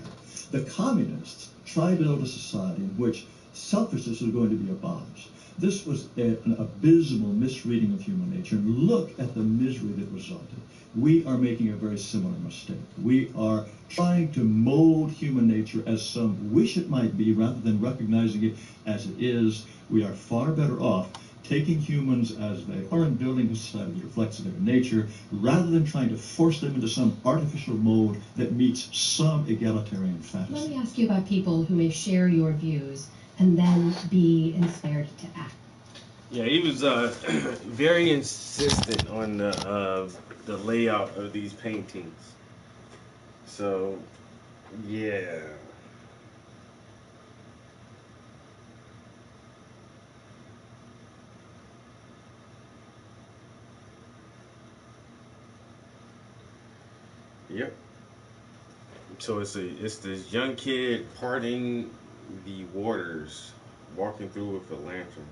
The communists tried to build a society in which selfishness was going to be abolished. This was an abysmal misreading of human nature. And look at the misery that resulted. We are making a very similar mistake. We are trying to mold human nature as some wish it might be rather than recognizing it as it is. We are far better off taking humans as they are and building a society that reflects their nature rather than trying to force them into some artificial mold that meets some egalitarian fantasy. Let me ask you about people who may share your views and then be inspired to act. Yeah, he was very insistent on the layout of these paintings. So, yeah. Yep. So it's this young kid parting the waters, walking through with a lantern,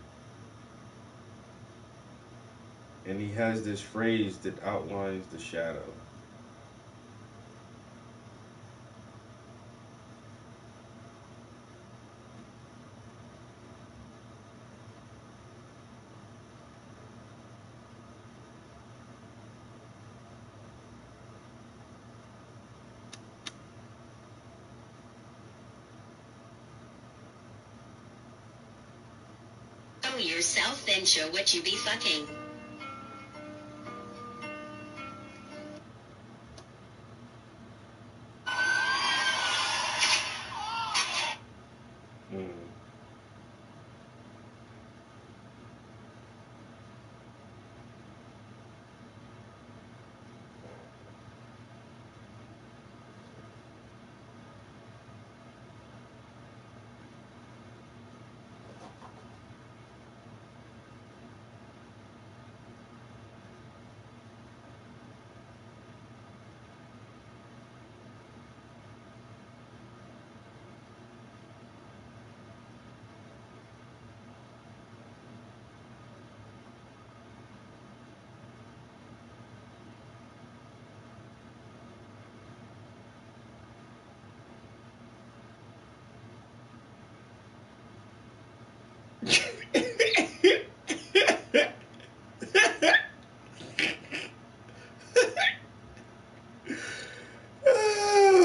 and he has this phrase that outlines the shadow. Show yourself, then show what you be fucking. Mm.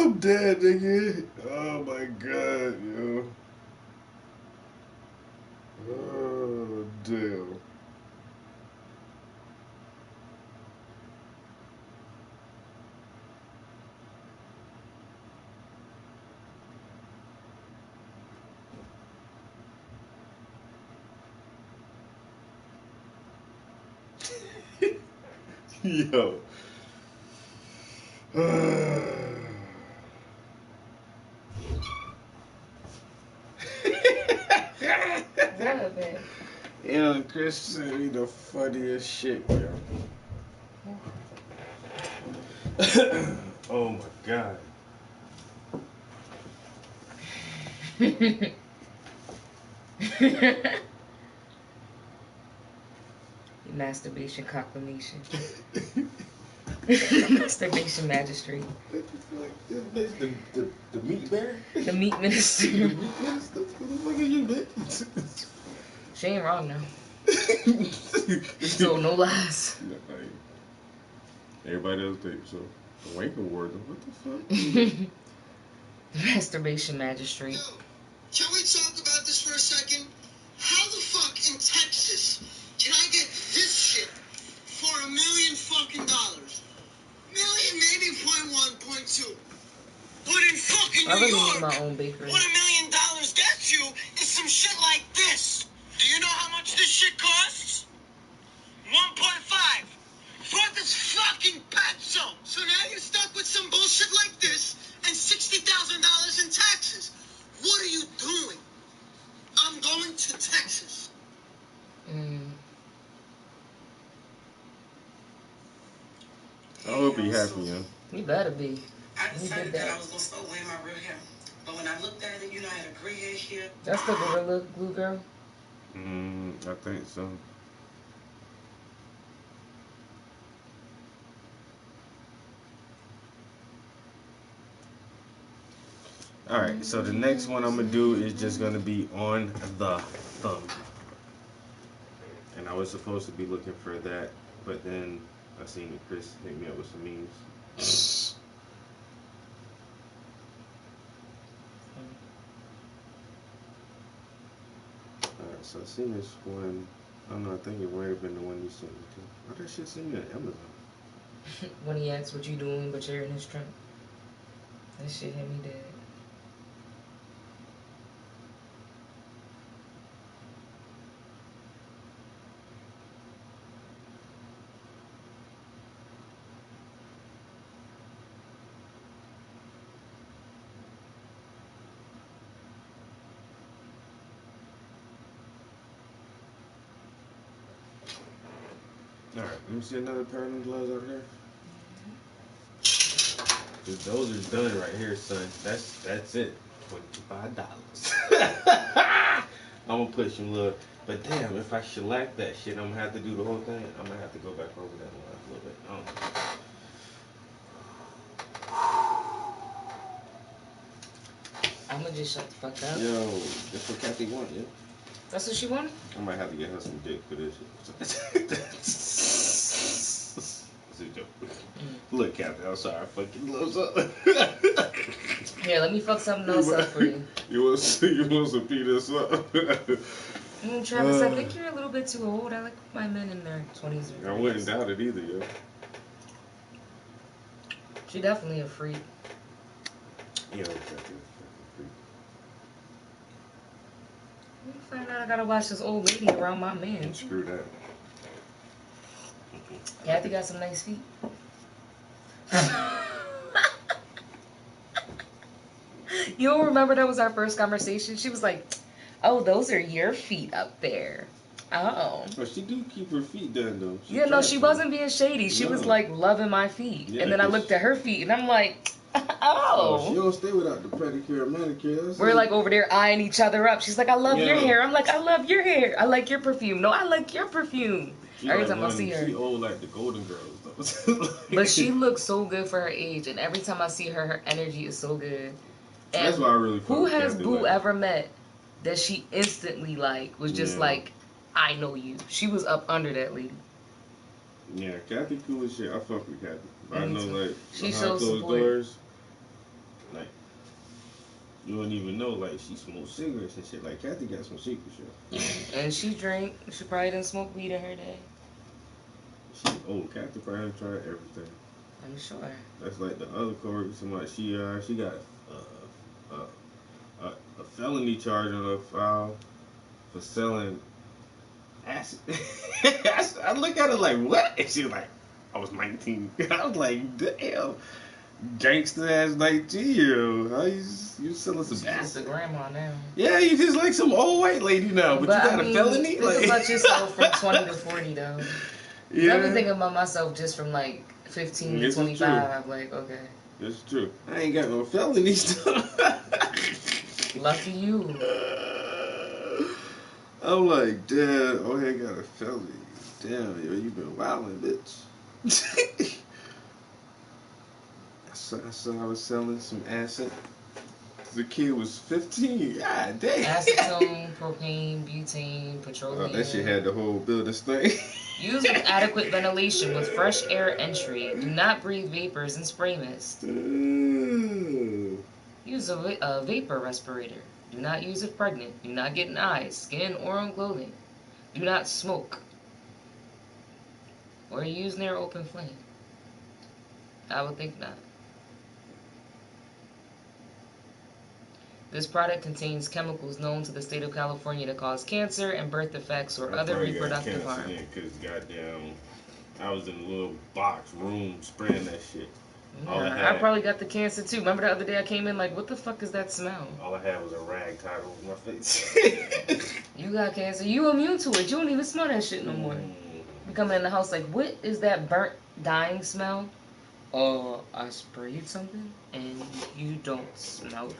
I'm dead, nigga. Oh my god, yo. Oh damn. Yo. What, man? Yo, Chris sent me the funniest shit, yo. Oh my god. Masturbation proclamation. Masturbation magistrate. The meat bear? The meat minister. The meat minister? Who the fuck are you, bitch? She ain't wrong now. She told no lies. Everybody else thinks so. The Wanker Ward, what the fuck? Masturbation magistrate. Can we talk about this for a second? How the fuck in Texas can I get this shit for $1 million fucking dollars? Million, maybe .1, .2. But in fucking I New really York, need my own bakery. what $1 million gets you is some shit like this. Do you know how much this shit costs? 1.5 for this fucking pencil. So now you're stuck with some bullshit like this and $60,000 in taxes. What are you doing? I'm going to Texas. I hope he happy, yo. You better be. I decided that I was going to start wearing my real hair. But when I looked at it, I had a gray hair here. That's the Gorilla Glue girl? I think so. Alright, so the next one I'm going to do is just going to be on the thumb. And I was supposed to be looking for that, but then I seen that Chris hit me up with some memes. Alright, so I seen this one. I don't know, I think it might have been the one you sent me to. Why that shit sent me on Amazon? When he asks what you doing, but you're in his trunk. That shit hit me dead. Alright, let me see another pair of them gloves over there. Cause those are done right here, son. That's it. $25. I'm gonna put some little, but damn, if I shellac that shit, I'm gonna have to do the whole thing. I'm gonna have to go back over that one a little bit. I don't know. I'm gonna just shut the fuck up. Yo, that's what Kathy want, yeah? That's what she wanted? I might have to get her some dick for this shit. It's a joke. Look, Kathy, I'm sorry, I fucking love something. Here, let me fuck something else up for you. You want some penis up? Travis, I think you're a little bit too old. I like my men in their 20s or 30s. I wouldn't doubt it either, yo. She definitely a freak. Yo, Kathy. You find out I gotta watch this old lady around my man. Screw that. Kathy got some nice feet. You don't remember that was our first conversation? She was like, "Oh, those are your feet up there." Oh. But she do keep her feet done though. Yeah, no, she wasn't being shady. She was like loving my feet. Yeah, and then I looked at her feet and I'm like, oh. She don't stay without the pedicure and manicure. We're like over there eyeing each other up. She's like, I love your hair. I'm like, I love your hair. I like your perfume. No, I like your perfume. Every time I see her. She old like the Golden Girls though. But she looks so good for her age. And every time I see her, her energy is so good. And that's why I really who has Boo ever met that she instantly like was just like, I know you. She was up under that lady. Yeah, Kathy cool as shit. I fuck with Kathy. But I know like she behind closed doors, like you don't even know like she smokes cigarettes and shit. Like Kathy got some secrets, yo. And she drank. She probably didn't smoke weed in her day. She Kathy probably tried everything. I'm sure. That's like the other coworker. Somebody she got a felony charge on her file for selling acid. I look at her like, what? And she was like, I was 19. I was like, damn. Gangster ass 19-year-old. How you selling some acid? She's a grandma now. Yeah, you just like some old white lady now, but you got a felony? Think about yourself from 20 to 40 though. Yeah. I've been thinking about myself just from like 15 to 25. I'm like, okay. That's true. I ain't got no felonies though. Lucky you. I'm like, damn, oh, I got a felony. Damn, yo, you been wildin', bitch. I saw I was selling some acid. The kid was 15. God damn. Acetone, propane, butane, petroleum. Oh, that shit had the whole building stink. Use with adequate ventilation with fresh air entry. Do not breathe vapors and spray mist. Use a vapor respirator. Do not use it pregnant. Do not get in eyes, skin, or on clothing. Do not smoke. Or use near open flame. I would think not. This product contains chemicals known to the state of California to cause cancer and birth defects or other reproductive harm. Yeah, because goddamn, I was in a little box room spraying that shit. Yeah, I probably got the cancer too. Remember the other day I came in like, what the fuck is that smell? All I had was a rag tied over my face. You got cancer. You immune to it. You don't even smell that shit no more. You come in the house like, what is that burnt, dying smell? I sprayed something and you don't smell that?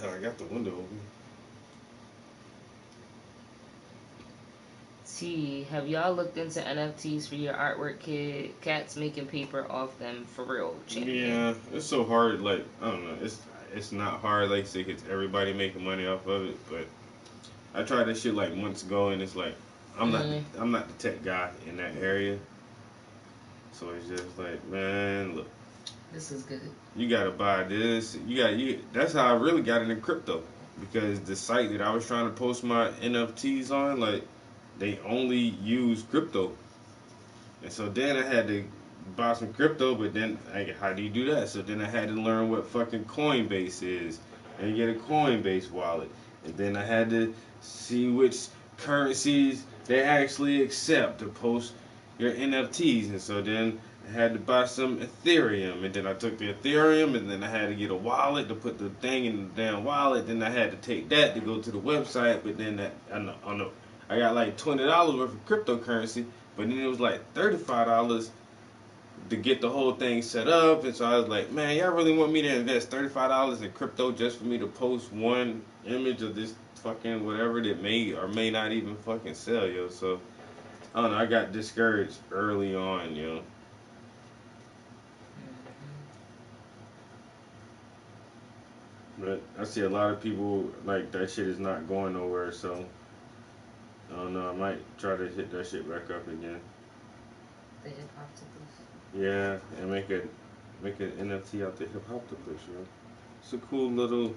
Hell, I got the window open. T, have y'all looked into NFTs for your artwork, kid? Cats making paper off them for real. Champion. Yeah, it's so hard. Like, I don't know. It's not hard. Like, say, it's everybody making money off of it. But I tried this shit like months ago, and it's like I'm not the tech guy in that area. So it's just like, man, look. This is good. You gotta buy this. That's how I really got into crypto, because the site that I was trying to post my NFTs on, like, they only use crypto. And so then I had to buy some crypto, but then how do you do that? So then I had to learn what fucking Coinbase is and get a Coinbase wallet. And then I had to see which currencies they actually accept to post your NFTs. And so then I had to buy some Ethereum, and then I took the Ethereum, and then I had to get a wallet to put the thing in the damn wallet. Then I had to take that to go to the website, but then that I got like $20 worth of cryptocurrency, but then it was like $35 to get the whole thing set up. And so I was like, man, y'all really want me to invest $35 in crypto just for me to post one image of this fucking whatever that may or may not even fucking sell, yo. So I don't know, I got discouraged early on, yo. But I see a lot of people like that shit is not going nowhere, so I don't know, I might try to hit that shit back up again. The hip hoptopus. Yeah, and make an NFT out the hip hoptopus, yo. It's a cool little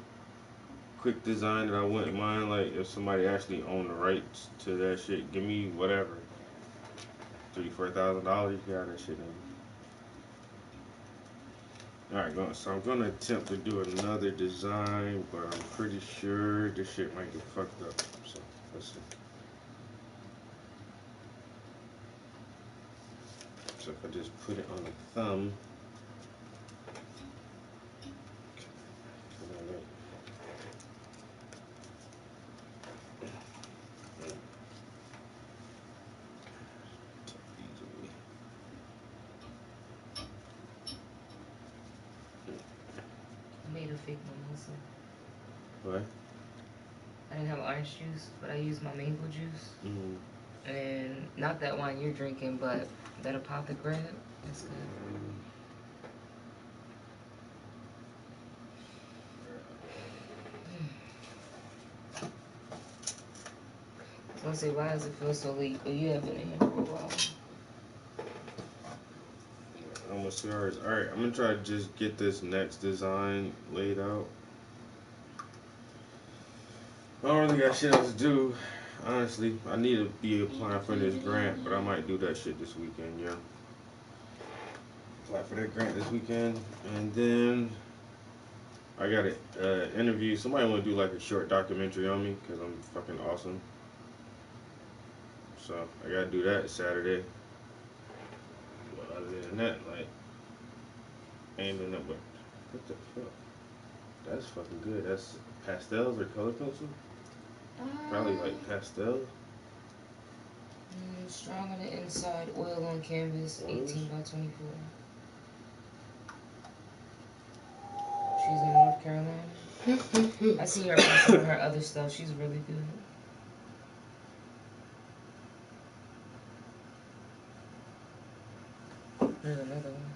quick design that I wouldn't mind, like if somebody actually owned the rights to that shit, give me whatever. $3,000-$4,000, you got that shit in. Alright, so I'm gonna attempt to do another design, but I'm pretty sure this shit might get fucked up. So let's see. So if I just put it on the thumb. Made a fake mimosa. What? I didn't have orange juice, but I used my mango juice. Mm-hmm. And not that wine you're drinking, but that apothecary. It's good. I was gonna say, why does it feel so late? But you have been in here for a while. Almost 2 hours. Alright, I'm gonna try to just get this next design laid out. I don't really got shit else to do. Honestly, I need to be applying for this grant, but I might do that shit this weekend, yeah. Apply for that grant this weekend, and then I got an interview. Somebody want to do like a short documentary on me, because I'm fucking awesome. So, I gotta do that Saturday. But other than that, like, I ain't doing nothing but, what the fuck? That's fucking good. That's pastels or color pencil? Probably like pastel. Strong on the inside, oil on canvas, 18 by 24. She's in North Carolina. I see her on some of her other stuff. She's really good. There's another one.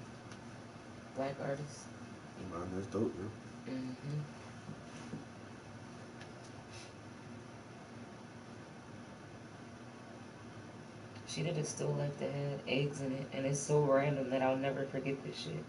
Black artist. Man, that's dope, man. Mm-hmm. She did a still life that had eggs in it, and it's so random that I'll never forget this shit.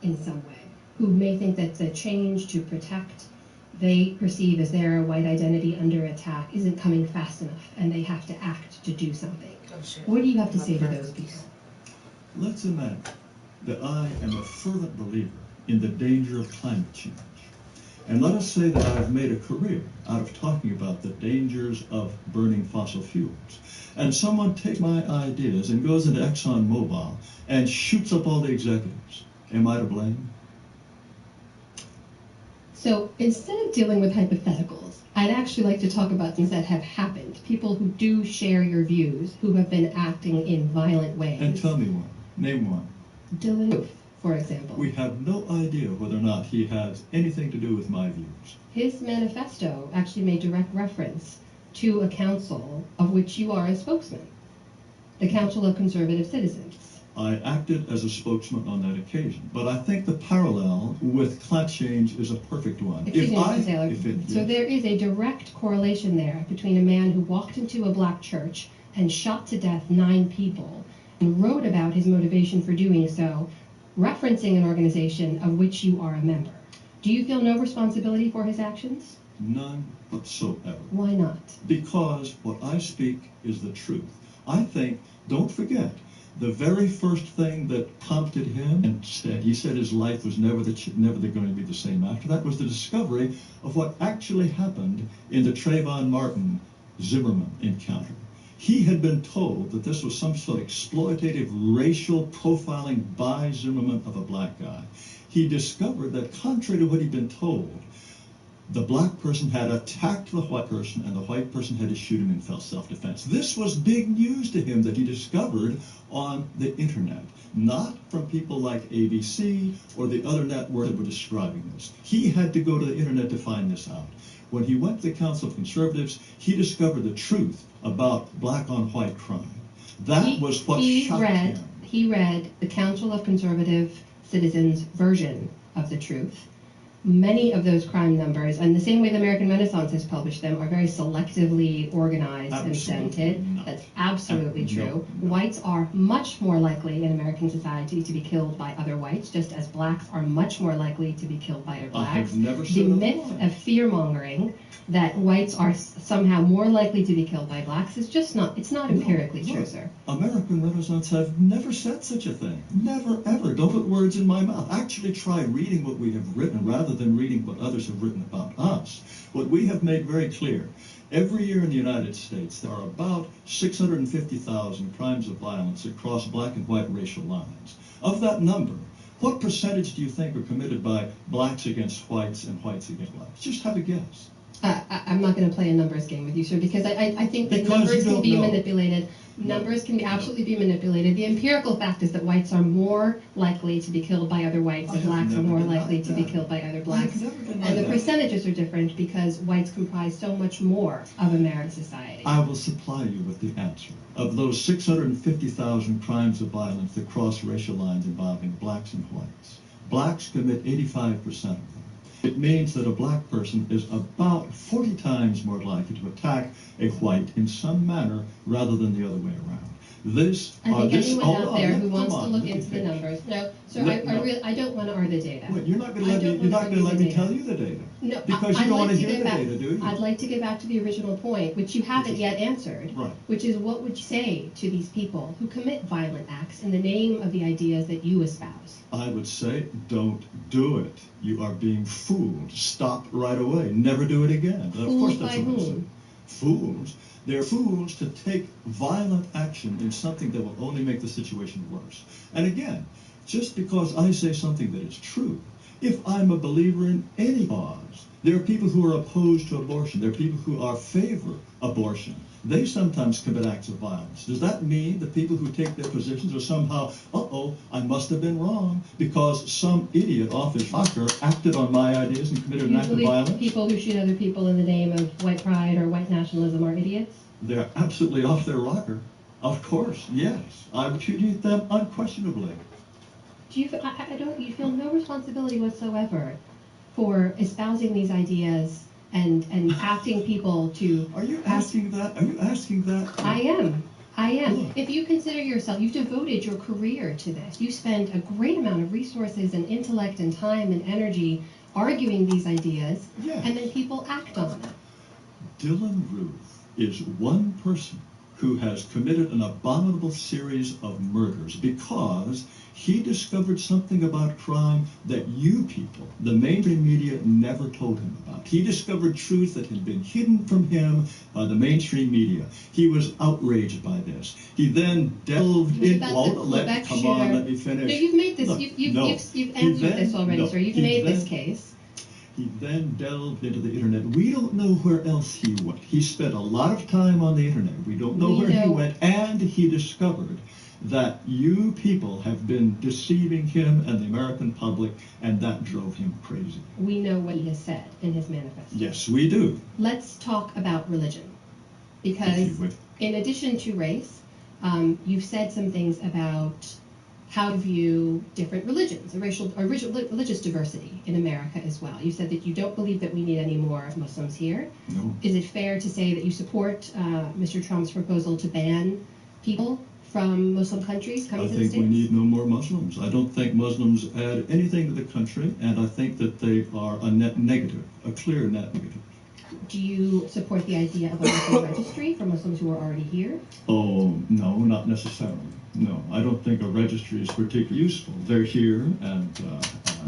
In some way, who may think that the change to protect they perceive as their white identity under attack isn't coming fast enough, and they have to act to do something. Oh, shit. What do you have to say to those people? Let's imagine that I am a fervent believer in the danger of climate change. And let us say that I've made a career out of talking about the dangers of burning fossil fuels. And someone takes my ideas and goes into ExxonMobil and shoots up all the executives. Am I to blame? So instead of dealing with hypotheticals, I'd actually like to talk about things that have happened. People who do share your views, who have been acting in violent ways. And tell me one. Name one. Dylan Roof, for example. We have no idea whether or not he has anything to do with my views. His manifesto actually made direct reference to a council of which you are a spokesman, the Council of Conservative Citizens. I acted as a spokesman on that occasion, but I think the parallel with climate change is a perfect one. Excuse me, Mr. Taylor. So there is a direct correlation there between a man who walked into a black church and shot to death 9 people and wrote about his motivation for doing so, referencing an organization of which you are a member. Do you feel no responsibility for his actions? None whatsoever. Why not? Because what I speak is the truth. I think, don't forget, the very first thing that prompted him and said, he said his life was never going to be the same after that, was the discovery of what actually happened in the Trayvon Martin Zimmerman encounter. He had been told that this was some sort of exploitative racial profiling by Zimmerman of a black guy. He discovered that contrary to what he'd been told, the black person had attacked the white person and the white person had to shoot him in self-defense. This was big news to him that he discovered on the internet, not from people like ABC or the other networks that were describing this. He had to go to the internet to find this out. When he went to the Council of Conservatives, he discovered the truth about black on white crime. That was what shocked him. He read the Council of Conservative Citizens version of the truth. Many of those crime numbers, and the same way the American Renaissance has published them, are very selectively organized and scented. That's absolutely true. Whites are much more likely in American society to be killed by other whites, just as blacks are much more likely to be killed by other blacks. I have never said the myth of fear-mongering that whites are somehow more likely to be killed by blacks is just not, it's not empirically true, sir. American Renaissance have never said such a thing. Never, ever. Don't put words in my mouth. Actually try reading what we have written rather than reading what others have written about us. What we have made very clear, every year in the United States, there are about 650,000 crimes of violence across black and white racial lines. Of that number, what percentage do you think are committed by blacks against whites and whites against blacks? Just have a guess. I'm not going to play a numbers game with you, sir, because I think that numbers can be manipulated. Numbers can absolutely be manipulated. The empirical fact is that whites are more likely to be killed by other whites and blacks are more likely to be killed by other blacks. And the percentages are different because whites comprise so much more of American society. I will supply you with the answer. Of those 650,000 crimes of violence that cross racial lines involving blacks and whites, blacks commit 85% of them. It means that a black person is about 40 times more likely to attack a white in some manner rather than the other way around. This, I think anyone out there who wants to look into the numbers. No, sir, I don't want to argue the data. Wait, you're not going to let me tell you the data. No, because you don't want to hear the data, do you? I'd like to get back to the original point, which you haven't yet answered. Right. Which is, what would you say to these people who commit violent acts in the name of the ideas that you espouse? I would say, don't do it. You are being fooled. Stop right away. Never do it again. Fooled of course, that's by what I say. whom? Fools. They're fools to take violent action in something that will only make the situation worse. And again, just because I say something that is true, if I'm a believer in any cause, there are people who are opposed to abortion. There are people who are favor abortion. They sometimes commit acts of violence. Does that mean the people who take their positions are somehow, I must have been wrong because some idiot off his rocker acted on my ideas and committed an act of violence? People who shoot other people in the name of white pride or white nationalism are idiots? They're absolutely off their rocker. Of course, yes. I would treat them unquestionably. Do you? You feel no responsibility whatsoever for espousing these ideas and asking people to. Are you asking that? Are you asking that? I am. Look. If you consider yourself, you've devoted your career to this. You spend a great amount of resources and intellect and time and energy arguing these ideas, yes. And then people act on it. Dylann Roof is one person who has committed an abominable series of murders because he discovered something about crime that you people, the mainstream media, never told him about. He discovered truth that had been hidden from him by the mainstream media. He was outraged by this. He then delved in. Let me finish. No, you've made this. You've answered this already, sir. You've made this case. He then delved into the internet. We don't know where else he went. He spent a lot of time on the internet. We don't know where he went. And he discovered that you people have been deceiving him and the American public, and that drove him crazy. We know what he has said in his manifesto. Yes, we do. Let's talk about religion. Because in addition to race, you've said some things about how to view different religions, religious diversity in America as well. You said that you don't believe that we need any more Muslims here. No. Is it fair to say that you support Mr. Trump's proposal to ban people from Muslim countries coming to the States? I think we need no more Muslims. I don't think Muslims add anything to the country, and I think that they are a net negative, a clear net negative. Do you support the idea of a Muslim registry for Muslims who are already here? Oh, no, not necessarily. No, I don't think a registry is particularly useful. They're here, and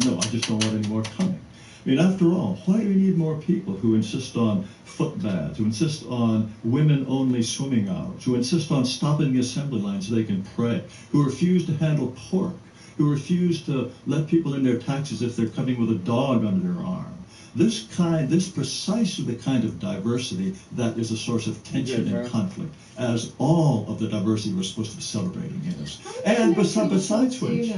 no, I just don't want any more coming. I mean, after all, why do we need more people who insist on foot baths, who insist on women-only swimming hours, who insist on stopping the assembly line so they can pray, who refuse to handle pork, who refuse to let people in their taxis if they're coming with a dog under their arm? This precisely the kind of diversity that is a source of tension and conflict, as all of the diversity we're supposed to be celebrating is. And besides which,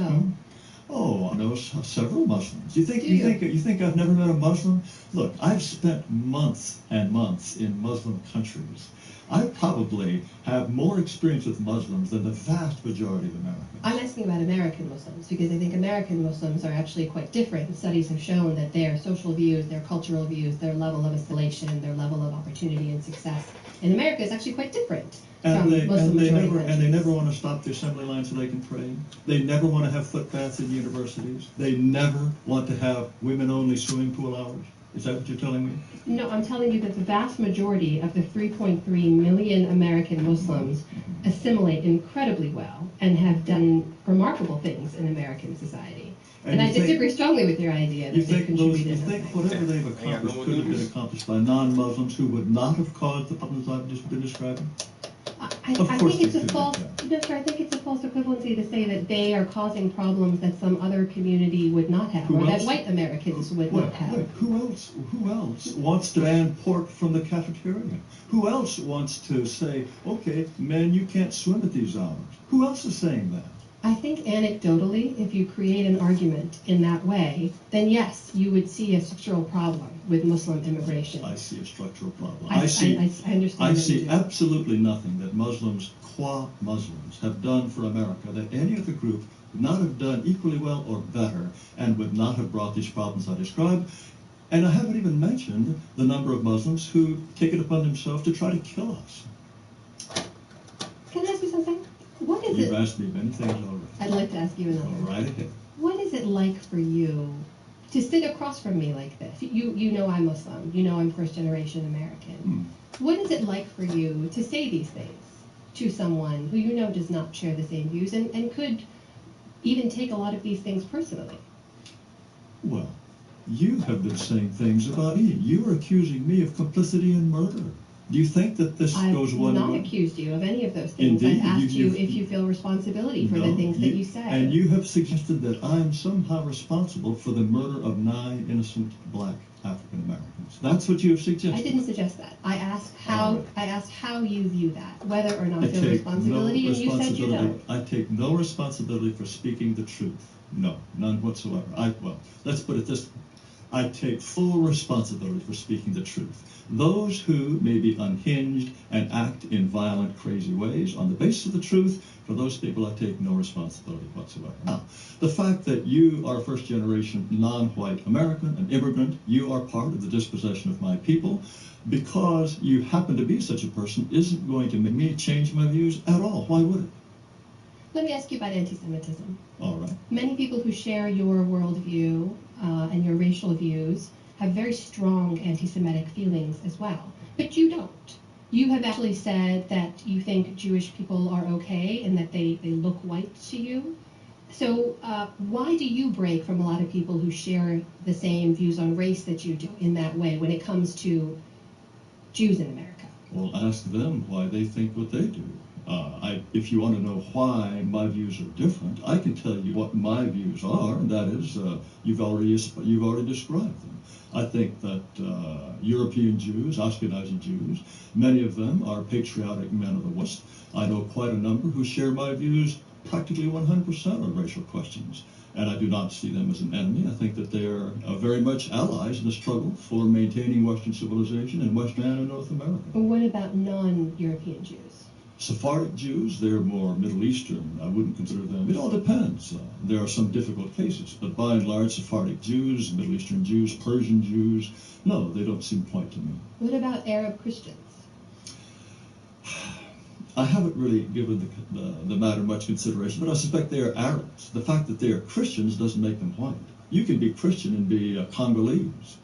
oh, I know several Muslims. You think I've never met a Muslim? Look, I've spent months and months in Muslim countries. I probably have more experience with Muslims than the vast majority of Americans. I'm asking about American Muslims because I think American Muslims are actually quite different. Studies have shown that their social views, their cultural views, their level of assimilation, their level of opportunity and success in America is actually quite different. And they never want to stop the assembly line so they can pray. They never want to have foot baths in universities. They never want to have women-only swimming pool hours. Is that what you're telling me? No, I'm telling you that the vast majority of the 3.3 million American Muslims assimilate incredibly well and have done remarkable things in American society. And I disagree strongly with your idea that they contributed. You think whatever they've accomplished could have been accomplished by non-Muslims who would not have caused the problems I've just been describing? I think it's a false equivalency to say that they are causing problems that some other community would not have, or that white Americans would not have. Wait, who else wants to ban pork from the cafeteria? Who else wants to say, okay, men, you can't swim at these hours? Who else is saying that? I think anecdotally, if you create an argument in that way, then yes, you would see a structural problem with Muslim immigration. I see a structural problem. I understand. I see absolutely nothing that Muslims, qua Muslims, have done for America that any other group would not have done equally well or better and would not have brought these problems I described. And I haven't even mentioned the number of Muslims who take it upon themselves to try to kill us. Can I ask you something? What is You've asked me many things already. I'd like to ask you another. Go right ahead. What is it like for you to sit across from me like this? You know I'm Muslim. You know I'm first-generation American. What is it like for you to say these things to someone who you know does not share the same views and could even take a lot of these things personally? Well, you have been saying things about me. You are accusing me of complicity in murder. Do you think that this goes one way? I've not accused you of any of those things. Indeed, I've asked you if you feel responsibility for the things that you say. And you have suggested that I'm somehow responsible for the murder of 9 innocent black African Americans. That's what you have suggested. I didn't suggest that. I asked how you view that, whether or not there's responsibility, and you said you don't. I take no responsibility for speaking the truth. No, none whatsoever. Let's put it this way. I take full responsibility for speaking the truth. Those who may be unhinged and act in violent, crazy ways on the basis of the truth, for those people I take no responsibility whatsoever. Now, the fact that you are a first-generation non-white American, an immigrant, you are part of the dispossession of my people, because you happen to be such a person, isn't going to make me change my views at all. Why would it? Let me ask you about anti-Semitism. All right. Many people who share your worldview and your racial views have very strong anti-Semitic feelings as well. But you don't. You have actually said that you think Jewish people are okay and that they look white to you. So why do you break from a lot of people who share the same views on race that you do in that way when it comes to Jews in America? Well, ask them why they think what they do. If you want to know why my views are different, I can tell you what my views are, and that is you've already described them. I think that European Jews, Ashkenazi Jews, many of them are patriotic men of the West. I know quite a number who share my views practically 100% on racial questions, and I do not see them as an enemy. I think that they are very much allies in the struggle for maintaining Western civilization in Western and North America. But what about non-European Jews? Sephardic Jews, they're more Middle Eastern. I wouldn't consider them. It all depends. There are some difficult cases, but by and large, Sephardic Jews, Middle Eastern Jews, Persian Jews, no, they don't seem quite to me. What about Arab Christians? I haven't really given the matter much consideration, but I suspect they are Arabs. The fact that they are Christians doesn't make them white. You can be Christian and be Congolese.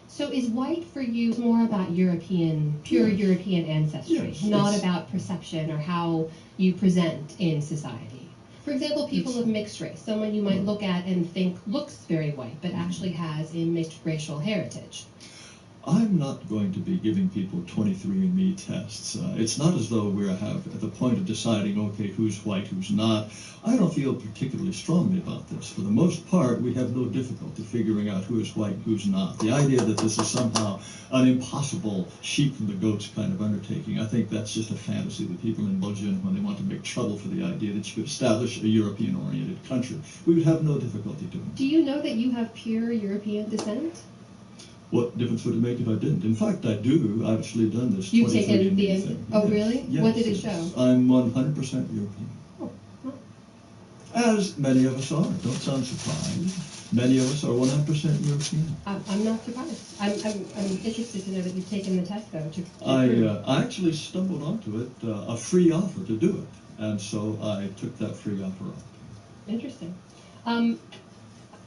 So is white for you more about European, pure European ancestry, not about perception or how you present in society? For example, people of mixed race, someone you might look at and think looks very white, but actually has a mixed racial heritage. I'm not going to be giving people 23andMe tests. It's not as though we're at the point of deciding, okay, who's white, who's not. I don't feel particularly strongly about this. For the most part, we have no difficulty figuring out who is white, who's not. The idea that this is somehow an impossible sheep from the goats kind of undertaking, I think that's just a fantasy that people indulge in when they want to make trouble for the idea that you could establish a European-oriented country. We would have no difficulty doing it. Do you know that you have pure European descent? What difference would it make if I didn't? In fact, I do. I've actually done this. You've taken the thing. Oh, yes. really? Yes, what did it yes. show? I'm 100% European. Oh. As many of us are. Don't sound surprised. Many of us are 100% European. I'm not surprised. I'm interested to know that you've taken the test, though. I actually stumbled onto it, a free offer to do it, and so I took that free offer up. Interesting.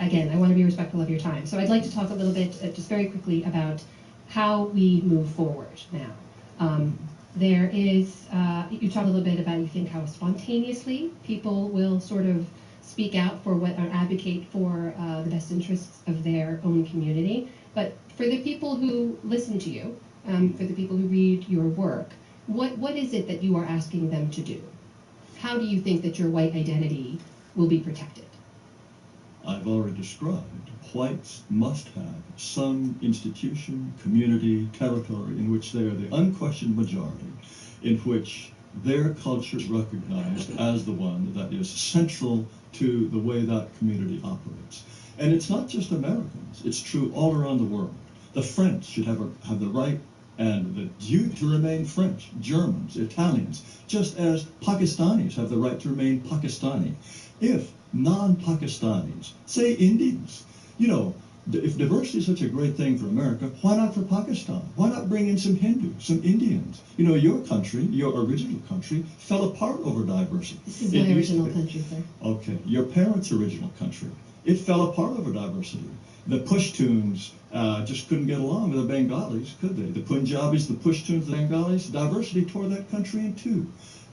Again, I want to be respectful of your time. So I'd like to talk a little bit, just very quickly, about how we move forward now. There is, you talk a little bit about, you think, how spontaneously people will sort of speak out for what, or advocate for the best interests of their own community. But for the people who listen to you, for the people who read your work, what is it that you are asking them to do? How do you think that your white identity will be protected? I've already described. Whites must have some institution, community, territory in which they are the unquestioned majority, in which their culture is recognized as the one that is central to the way that community operates. And it's not just Americans. It's true all around the world. The French should have the right and the duty to remain French, Germans, Italians, just as Pakistanis have the right to remain Pakistani. If non-Pakistanis, say Indians, if diversity is such a great thing for America, why not for Pakistan? Why not bring in some Hindus, some Indians? Your country, your original country, fell apart over diversity. This is my original country, sir. Okay, your parents' original country. It fell apart over diversity. The Pashtuns just couldn't get along with the Bengalis, could they? The Punjabis, the Pashtuns, the Bengalis, diversity tore that country in two.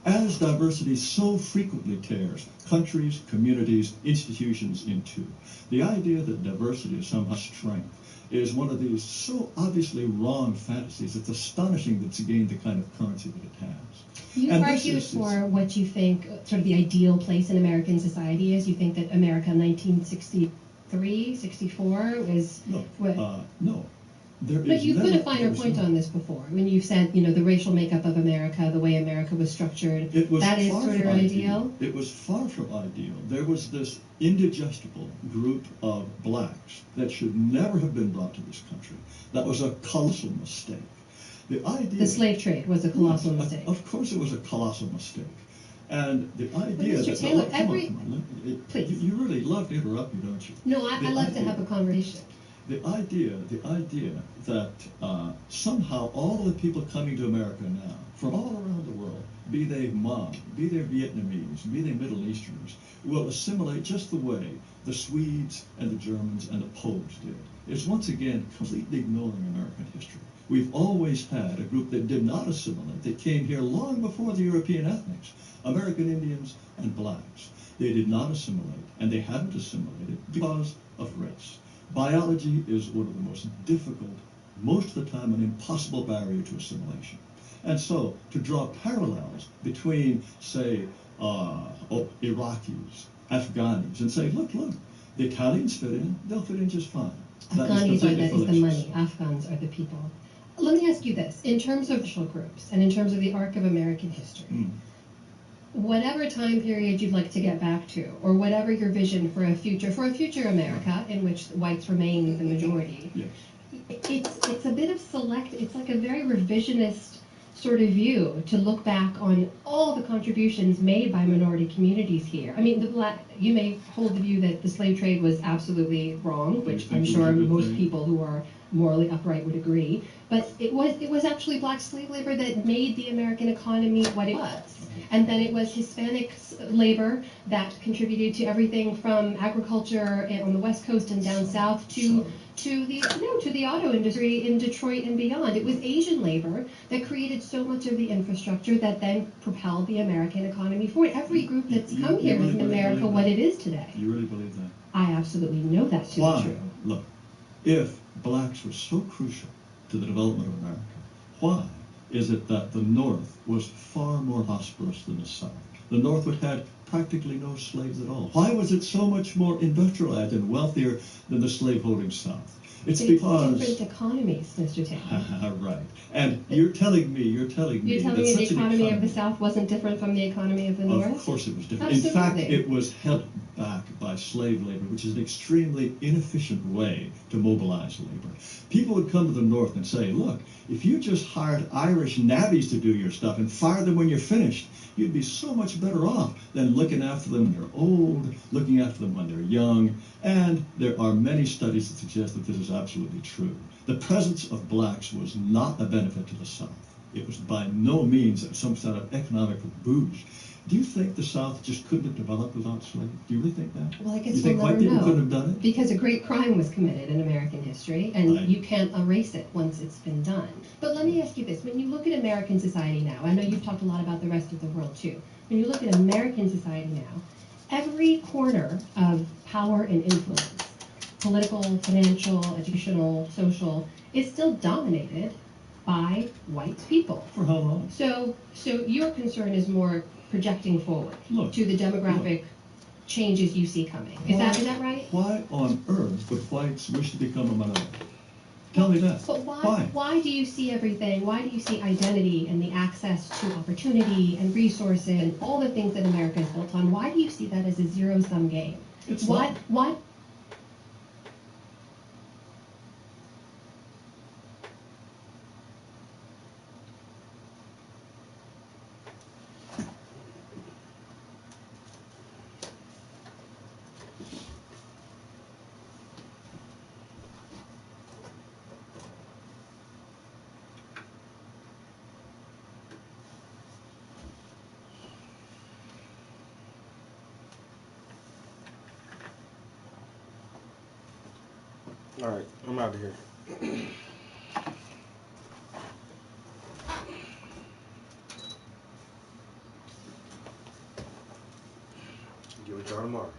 As diversity so frequently tears countries, communities, institutions in two. The idea that diversity is somehow strength is one of these so obviously wrong fantasies. It's astonishing that it's gained the kind of currency that it has. You argue for what you think sort of the ideal place in American society is. You think that America 1963, 64 is... No. But you put a finer point on this before, when you said, the racial makeup of America, the way America was structured, that is sort of ideal? It was far from ideal. There was this indigestible group of blacks that should never have been brought to this country. That was a colossal mistake. The slave trade was a colossal mistake. Of course it was a colossal mistake. And the idea that... Mr. Taylor, please. You really love to interrupt me, don't you? No, I love to have a conversation. The idea that somehow all of the people coming to America now, from all around the world, be they Hmong, be they Vietnamese, be they Middle Easterners, will assimilate just the way the Swedes and the Germans and the Poles did, is once again completely ignoring American history. We've always had a group that did not assimilate, that came here long before the European ethnics, American Indians and blacks. They did not assimilate, and they haven't assimilated because of race. Biology is one of the most difficult, most of the time an impossible barrier to assimilation. And so, to draw parallels between, say, Iraqis, Afghanis, and say, look, the Italians fit in, they'll fit in just fine. Afghanis is the money, Afghans are the people. Let me ask you this, in terms of social groups, and in terms of the arc of American history, whatever time period you'd like to get back to, or whatever your vision for a future America in which whites remain the majority, it's a bit of it's like a very revisionist sort of view to look back on all the contributions made by minority communities here. I mean, you may hold the view that the slave trade was absolutely wrong, which I'm sure most people who are morally upright would agree, but it was actually black slave labor that made the American economy what it was. And then it was Hispanic labor that contributed to everything from agriculture on the West Coast and down south to the auto industry in Detroit and beyond. It was Asian labor that created so much of the infrastructure that then propelled the American economy forward. Every group that's come here has made America what it is today. You really believe that? I absolutely know that to be true. Look, if blacks were so crucial to the development of America, why is it that the North was far more prosperous than the South? The North had practically no slaves at all. Why was it so much more industrialized and wealthier than the slaveholding South? It's because different economies, Mr. Taylor. Right. And you're telling me the economy of the South wasn't different from the economy of the North? Of course it was different. Absolutely. In fact, it was held back by slave labor, which is an extremely inefficient way to mobilize labor. People would come to the North and say, look, if you just hired Irish navvies to do your stuff and fire them when you're finished, you'd be so much better off than looking after them when they're old, looking after them when they're young. And there are many studies that suggest that this is absolutely true. The presence of blacks was not a benefit to the South. It was by no means some sort of economic boost. Do you think the South just couldn't have developed without slaves? Do you really think that? Well, I guess you think we'll white never people know, couldn't have done it? because a great crime was committed in American history, and you can't erase it once it's been done. But let me ask you this. When you look at American society now, I know you've talked a lot about the rest of the world too. When you look at American society now, every corner of power and influence, political, financial, educational, social, is still dominated by white people. For how long? So your concern is more projecting forward to the demographic changes you see coming. Is that right? Why on earth would whites wish to become a minority? Tell me that. But why do you see everything? Why do you see identity and the access to opportunity and resources and all the things that America is built on? Why do you see that as a zero-sum game? Why? All right, I'm out of here. Get with y'all tomorrow.